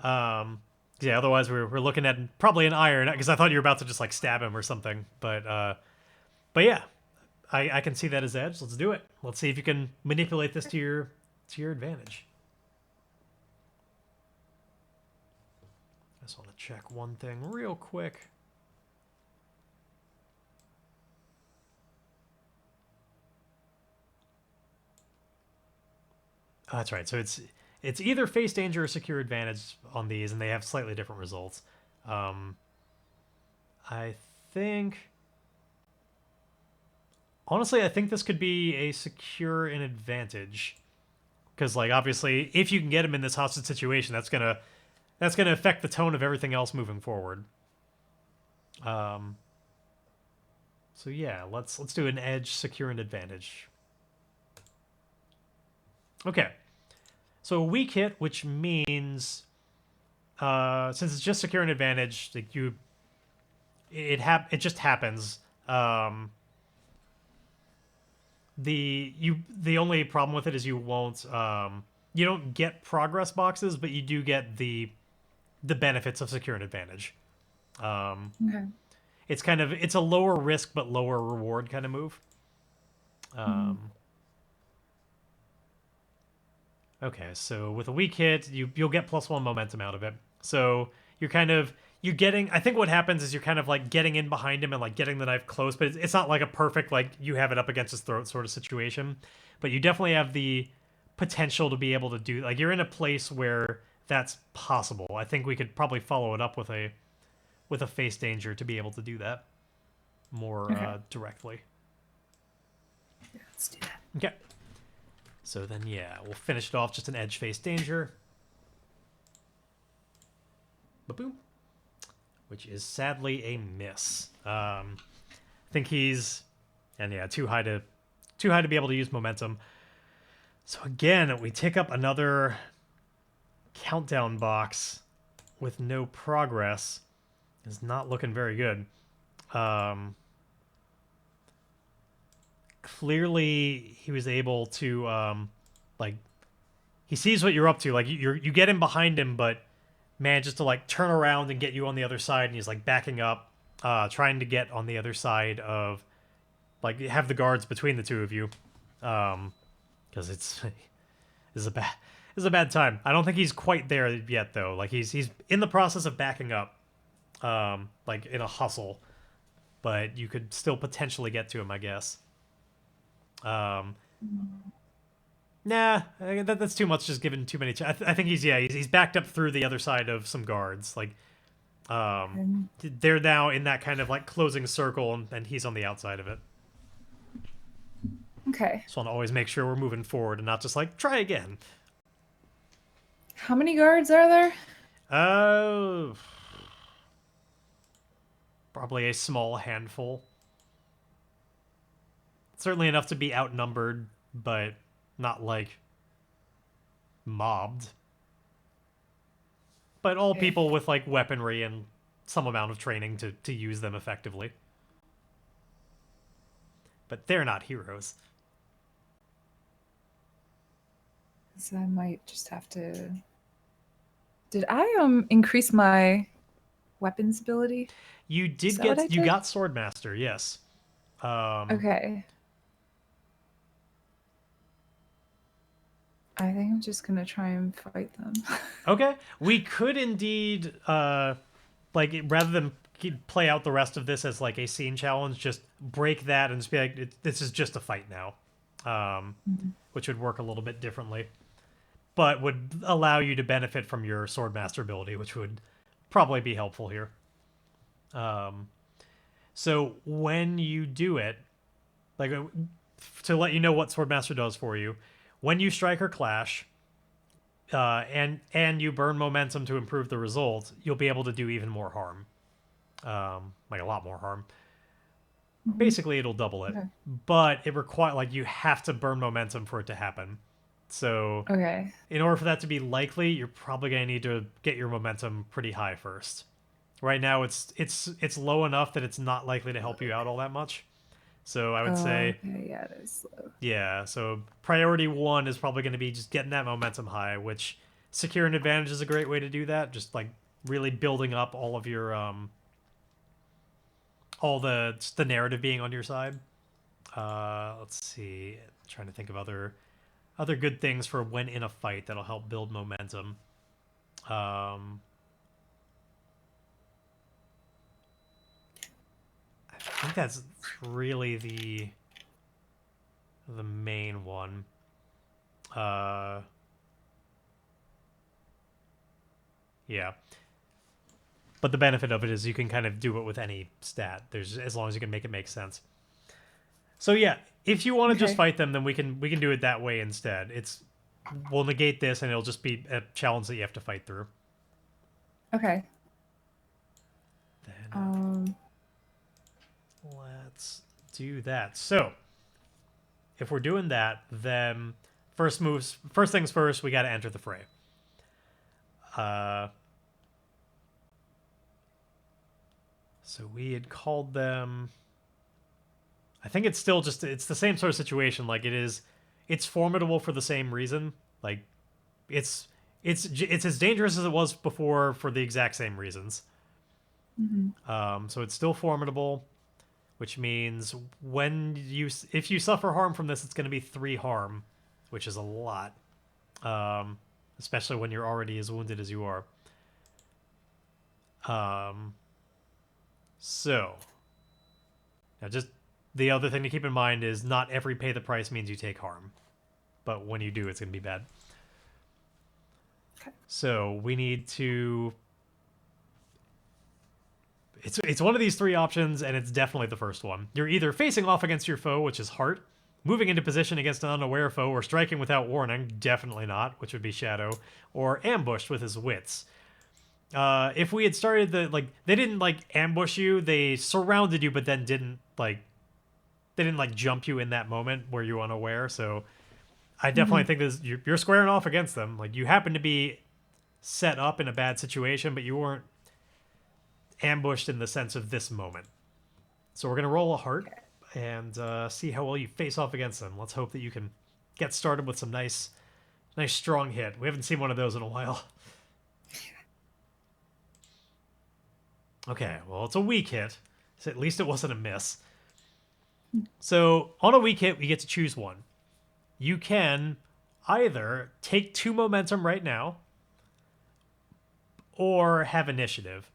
Yeah, otherwise we're looking at probably an iron, because I thought you were about to just like stab him or something. But yeah, I can see that as edge. Let's do it. Let's see if you can manipulate this to your advantage. I just want to check one thing real quick. Oh, that's right. So it's either face danger or secure advantage on these, and they have slightly different results. I think... Honestly, I think this could be a secure and advantage. Because, like, obviously, if you can get him in this hostage situation, that's gonna affect the tone of everything else moving forward. So yeah, let's do an edge, secure, and advantage. Okay. So a weak hit, which means since it's just secure and advantage, like it just happens. The only problem with it is you don't get progress boxes, but you do get the benefits of secure and advantage. Okay. It's a lower risk but lower reward kind of move. Okay, so with a weak hit, you'll get +1 momentum out of it. So you're getting. I think what happens is you're kind of like getting in behind him and like getting the knife close, but it's not like a perfect like you have it up against his throat sort of situation. But you definitely have the potential to be able to do, like, you're in a place where that's possible. I think we could probably follow it up with a face danger to be able to do that more directly. Yeah, let's do that. Okay. So then, yeah, we'll finish it off just an edge face danger. Ba-boom. Which is sadly a miss. I think he's, and yeah, too high to be able to use momentum. So again, we take up another countdown box with no progress. Is not looking very good. Clearly he was able to like, he sees what you're up to, like you get him behind him, but manages to like turn around and get you on the other side, and he's like backing up, trying to get on the other side of, like, have the guards between the two of you, because it's a bad time. I don't think he's quite there yet though. Like he's in the process of backing up, like in a hustle, but you could still potentially get to him, I guess. Nah, that's too much. Just given too many. I think he's backed up through the other side of some guards. Like, they're now in that kind of like closing circle, and he's on the outside of it. Okay. Just want to always make sure we're moving forward and not just like try again. How many guards are there? Probably a small handful. Certainly enough to be outnumbered, but not like mobbed. But all Okay. people with like weaponry and some amount of training to use them effectively. But they're not heroes. So I might just have to. Did I increase my weapons ability? You Is did that what I get you did? got Swordmaster, yes. Okay. I think I'm just gonna try and fight them. Okay, we could indeed like rather than play out the rest of this as like a scene challenge, just break that and just be like, this is just a fight now, Mhm. which would work a little bit differently, but would allow you to benefit from your Swordmaster ability, which would probably be helpful here. So when you do it, like to let you know what Swordmaster does for you, when you strike or clash, and you burn momentum to improve the result, you'll be able to do even more harm, like a lot more harm. Mhm. Basically, it'll double it, Okay. but it require like you have to burn momentum for it to happen. So, Okay. in order for that to be likely, you're probably gonna need to get your momentum pretty high first. Right now, it's low enough that it's not likely to help you out all that much. So I would say, Okay. Yeah, it is slow. yeah. So priority one is probably going to be just getting that momentum high, which secure an advantage is a great way to do that. Just like really building up all of your all the narrative being on your side. Let's see. Trying to think of other good things for when in a fight that'll help build momentum. Um, I think that's really the main one. Uh, yeah. But the benefit of it is you can kind of do it with any stat. There's as long as you can make it make sense. So yeah, if you want to just Okay. fight them, then we can do it that way instead. We'll negate this and it'll just be a challenge that you have to fight through. Okay. Then Um. let's do that. So if we're doing that, then first things first, we got to enter the fray. Uh, so we had called them. I think it's the same sort of situation. Like it's formidable for the same reason. Like it's it's as dangerous as it was before for the exact same reasons. Mhm. So it's still formidable, which means if you suffer harm from this, it's going to be 3 harm, which is a lot, especially when you're already as wounded as you are. Um, so now just the other thing to keep in mind is not every pay the price means you take harm, but when you do, it's going to be bad. Okay. So we need to. It's one of these 3 options, and it's definitely the first one. You're either facing off against your foe, which is heart, moving into position against an unaware foe, or striking without warning, definitely not, which would be shadow, or ambushed with his wits. If we had started they didn't like ambush you, they surrounded you, but then they didn't like jump you in that moment where you're unaware. So I definitely Mhm. think this you're squaring off against them. Like you happen to be set up in a bad situation, but you weren't ambushed in the sense of this moment. So we're gonna roll a heart Okay. and see how well you face off against them. Let's hope that you can get started with some nice strong hit. We haven't seen one of those in a while. Okay, well it's a weak hit, so at least it wasn't a miss. So on a weak hit, we get to choose one. You can either take 2 momentum right now, or have initiative.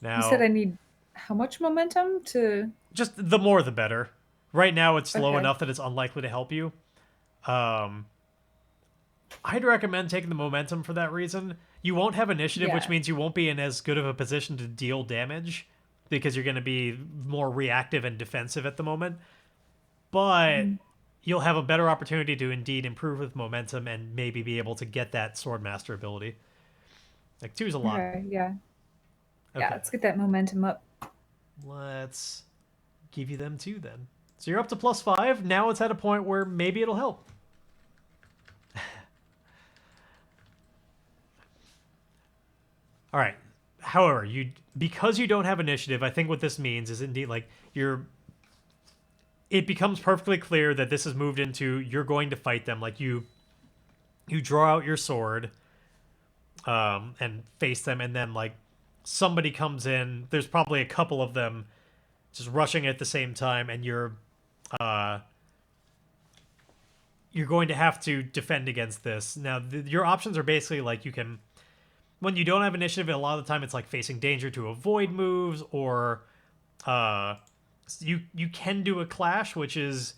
You said Now, I need how much momentum to? just the more the better. Right now, it's low Okay. enough that it's unlikely to help you. Um, I'd recommend taking the momentum for that reason. You won't have initiative, which Yeah. means you won't be in as good of a position to deal damage because you're going to be more reactive and defensive at the moment. But Mhm. you'll have a better opportunity to indeed improve with momentum and maybe be able to get that Swordmaster ability. Like 2's a lot. Okay. Yeah. Yeah. Okay. Let's get that momentum up. let's give you them too then. So you're up to +5. Now it's at a point where maybe it'll help. All right. However, because you don't have initiative, I think what this means is indeed like it becomes perfectly clear that this has moved into you're going to fight them. Like you draw out your sword and face them, and then like somebody comes in. There's probably a couple of them just rushing at the same time, and you're going to have to defend against this. Now, your options are basically like you can, when you don't have initiative, a lot of the time it's like facing danger to avoid moves, or you can do a clash, which is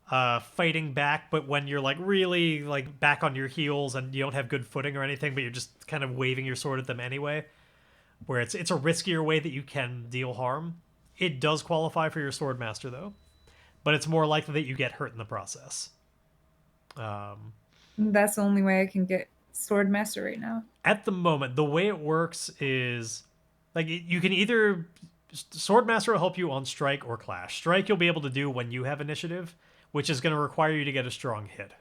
fighting back, but when you're like really like back on your heels and you don't have good footing or anything, but you're just kind of waving your sword at them anyway, where it's a riskier way that you can deal harm. It does qualify for your sword master though, but it's more likely that you get hurt in the process. That's the only way I can get sword master right now. At the moment, the way it works is like you can either sword master will help you on strike or clash. Strike you'll be able to do when you have initiative, which is going to require you to get a strong hit.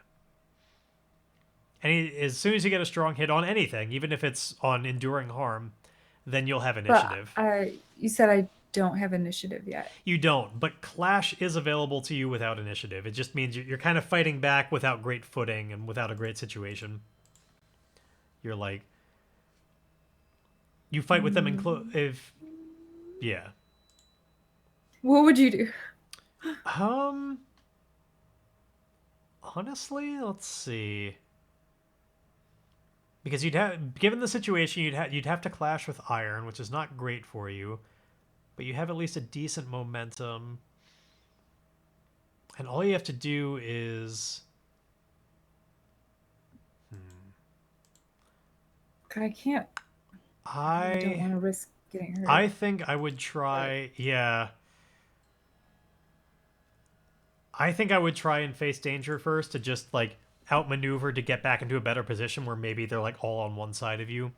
And as soon as you get a strong hit on anything, even if it's on enduring harm, then you'll have initiative. But you said I don't have initiative yet. You don't, but clash is available to you without initiative. It just means you're kind of fighting back without great footing and without a great situation. You're like, you fight with them yeah. What would you do? Honestly, let's see. Because given the situation, you'd have to clash with iron, which is not great for you, but you have at least a decent momentum. And all you have to do is I can't. I don't want to risk getting hurt. I think I would try, yeah. I think I would try and face danger first to just like outmaneuver to get back into a better position where maybe they're like all on one side of you,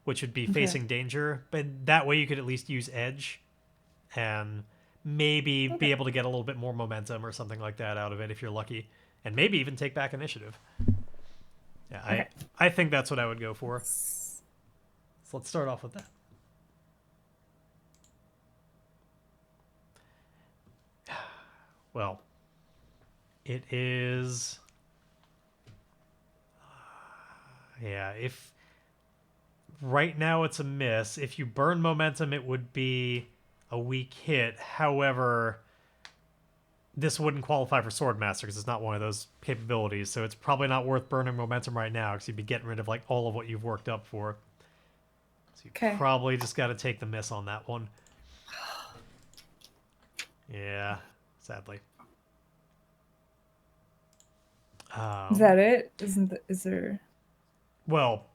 which would be facing danger. But that way you could at least use edge and maybe be able to get a little bit more momentum or something like that out of it if you're lucky, and maybe even take back initiative. Yeah, I think that's what I would go for. So let's start off with that. Well, it is... yeah, if... right now it's a miss. If you burn momentum, it would be a weak hit. However, this wouldn't qualify for Swordmaster because it's not one of those capabilities, so it's probably not worth burning momentum right now because you'd be getting rid of like all of what you've worked up for. So you probably just got to take the miss on that one. Yeah, sadly. Is that it? Is there... well,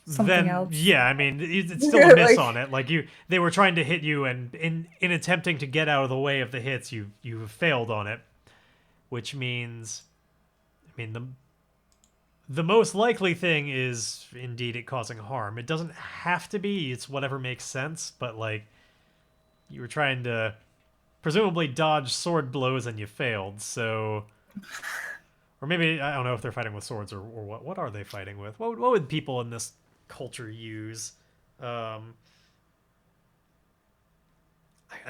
something else? Yeah, I mean, it's still a miss on it. Like they were trying to hit you, and in attempting to get out of the way of the hits, you failed on it, which means, I mean, the most likely thing is indeed it causing harm. It doesn't have to be. It's whatever makes sense. But like, you were trying to presumably dodge sword blows and you failed. So. Or maybe, I don't know if they're fighting with swords or what. What are they fighting with? What would people in this culture use? I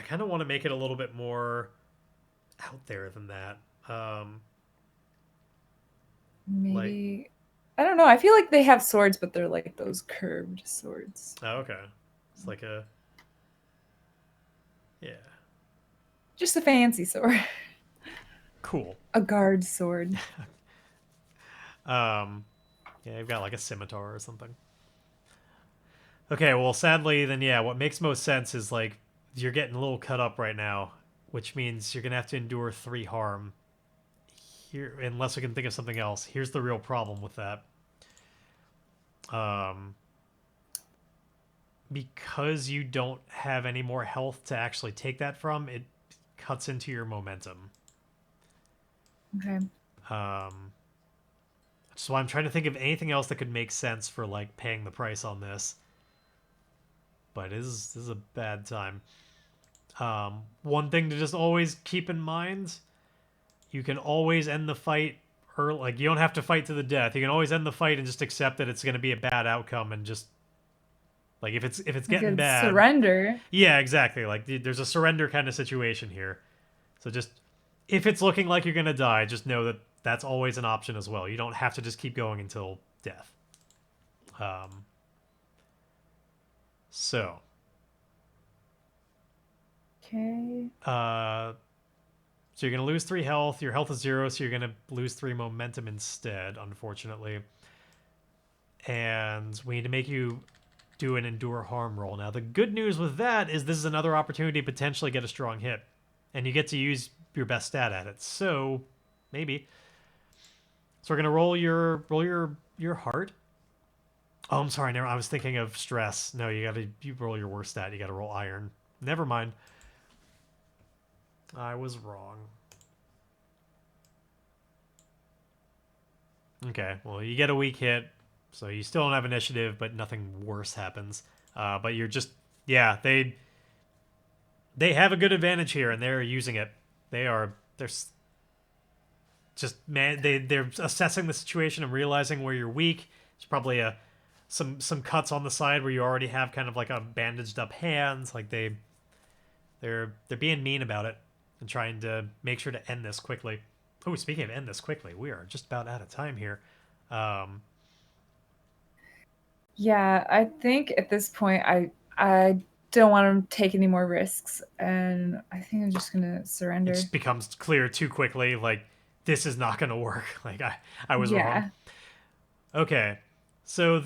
kind of want to make it a little bit more out there than that. Maybe... like, I don't know. I feel like they have swords, but they're like those curved swords. Oh, okay. It's like a... yeah. Just a fancy sword. Cool. A guard sword. Yeah, you've got like a scimitar or something. Okay, well, sadly, then yeah, what makes most sense is like you're getting a little cut up right now, which means you're gonna have to endure 3 harm. Here, unless we can think of something else. Here's the real problem with that. Because you don't have any more health to actually take that from, it cuts into your momentum. Okay. So I'm trying to think of anything else that could make sense for like paying the price on this. But this is a bad time. One thing to just always keep in mind: you can always end the fight, or like you don't have to fight to the death. You can always end the fight and just accept that it's going to be a bad outcome, and just like if it's Like getting a bad, surrender. yeah, exactly. Like there's a surrender kind of situation here. So just if it's looking like you're gonna die, just know that that's always an option as well. You don't have to just keep going until death. Um, so, Okay. uh, so you're gonna lose 3 health. Your health is 0, so you're gonna lose 3 momentum instead, unfortunately. And we need to make you do an endure harm roll. Now, the good news with that is this is another opportunity to potentially get a strong hit, and you get to use your best stat at it. So, maybe. So we're gonna roll your heart. Oh, I'm sorry. Never. I was thinking of stress. No, you roll your worst stat. You gotta roll iron. Never mind. I was wrong. Okay. Well, you get a weak hit, so you still don't have initiative, but nothing worse happens. But you're just yeah. They have a good advantage here, and they're using it. They're just man. They're assessing the situation and realizing where you're weak. It's probably some cuts on the side where you already have kind of like a bandaged up hand. Like they're being mean about it and trying to make sure to end this quickly. Oh, speaking of end this quickly, we are just about out of time here. Um, Yeah, I think at this point I don't want to take any more risks, and I think I'm just gonna it surrender. just becomes clear too quickly. Like this is not going to work. Like I was wrong. Yeah. Okay, so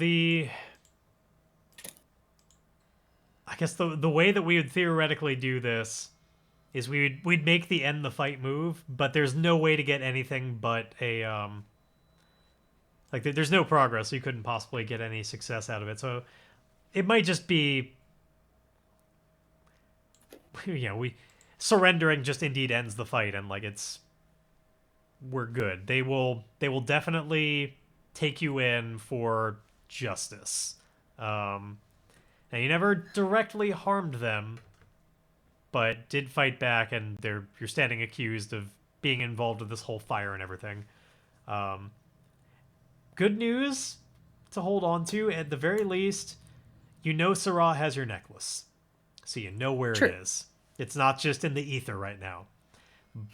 I guess the way that we would theoretically do this is we'd make the end the fight move, but there's no way to get anything but a like there's no progress. So you couldn't possibly get any success out of it. So it might just be we surrendering just indeed ends the fight, and like we're good. They will definitely take you in for justice. Um, Now you never directly harmed them, but did fight back, and you're standing accused of being involved with this whole fire and everything. Um, Good news to hold on to, at the very least, you know Sarah has your necklace, so you know where it True. is. It's not just in the ether right now.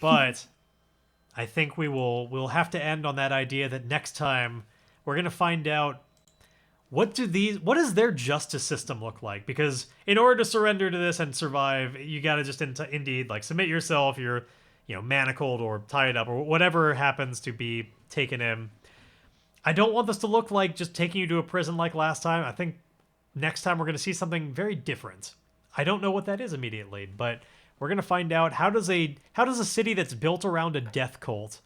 But I think we'll have to end on that idea that next time we're gonna find out what does their justice system look like? Because in order to surrender to this and survive, you got to just indeed like submit yourself. You're manacled or tied up or whatever happens to be taken in. I don't want this to look like just taking you to a prison like last time. I think next time we're going to see something very different. I don't know what that is immediately, but we're going to find out. How does a city that's built around a death cult,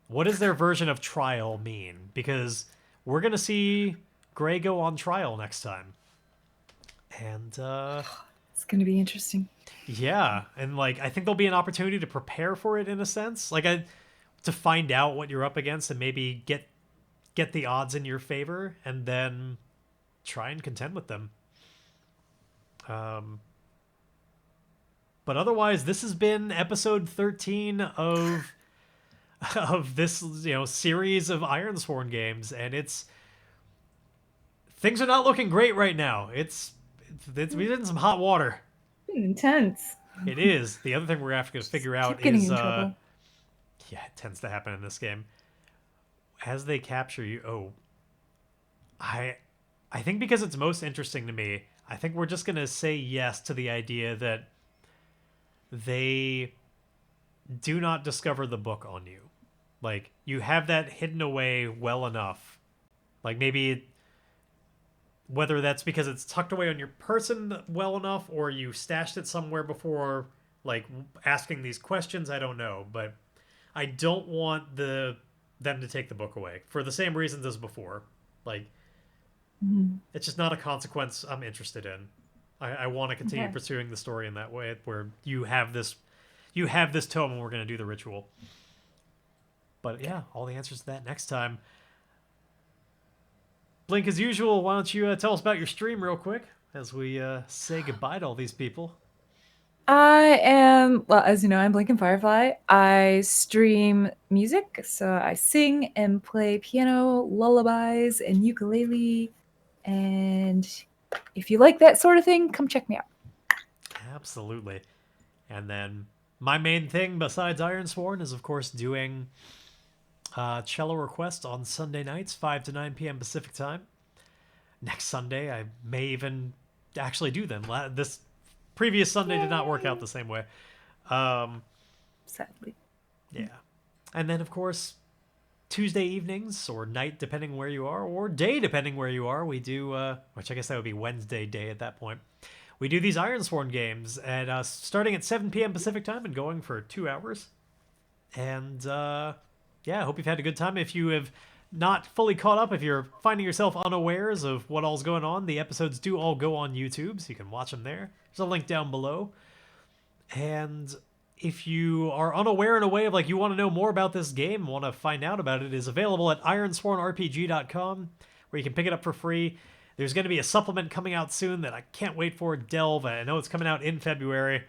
what does their version of trial mean? Because we're going to see Grae go on trial next time. And It's gonna be interesting. yeah, and like I think there'll be an opportunity to prepare for it in a sense, to find out what you're up against and maybe get the odds in your favor, and then try and contend with them. Um, but otherwise, this has been episode 13 of this series of Ironsworn games, and things are not looking great right now. It's we in some hot water. Intense. It is. The other thing we're gonna have to figure Keep out getting is in trouble. yeah, it tends to happen in this game. As they capture you, I I think because it's most interesting to me, I think we're just gonna say yes to the idea that they do not discover the book on you. Like you have that hidden away well enough. Like maybe whether that's because it's tucked away on your person well enough or you stashed it somewhere before like asking these questions, I don't know, but I don't want them to take the book away for the same reasons as before. Like Mhm. it's just not a consequence I'm interested in. I want to continue Okay. pursuing the story in that way where you have this tome and we're going to do the ritual. But Okay. yeah, all the answers to that next time. Blink, as usual, why don't you tell us about your stream real quick as we say goodbye to all these people? I am, well, as you know, I'm Blink and Firefly. I stream music, so I sing and play piano, lullabies, and ukulele. And if you like that sort of thing, come check me out. Absolutely. And then my main thing besides Ironsworn is, of course, doing cello requests on Sunday nights, 5 to 9 p.m. Pacific time. Next Sunday, I may even actually do them. This previous Sunday did not work out Yay! the same way. Um, Sadly. yeah. And then, of course, Tuesday evenings or night, depending where you are, or day, depending where you are, we do, which I guess that would be Wednesday day at that point. We do these Ironsworn games at starting at 7 p.m. Pacific time and going for 2 hours. And yeah, I hope you've had a good time. If you have not fully caught up, if you're finding yourself unawares of what all's going on, the episodes do all go on YouTube, so you can watch them there. There's a link down below. And if you are unaware in a way of like you want to know more about this game, want to find out about it, is available at ironswornrpg.com, where you can pick it up for free. There's going to be a supplement coming out soon that I can't wait for. Delve. I know it's coming out in February,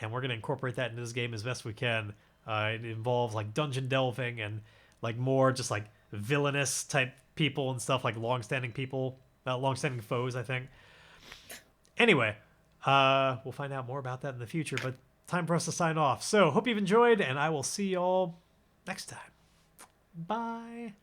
and we're going to incorporate that into this game as best we can. It involves like dungeon delving and like more just like villainous type people and stuff, like long-standing people, long-standing foes, I think. Anyway, we'll find out more about that in the future, but time for us to sign off. So, hope you've enjoyed, and I will see y'all next time. Bye.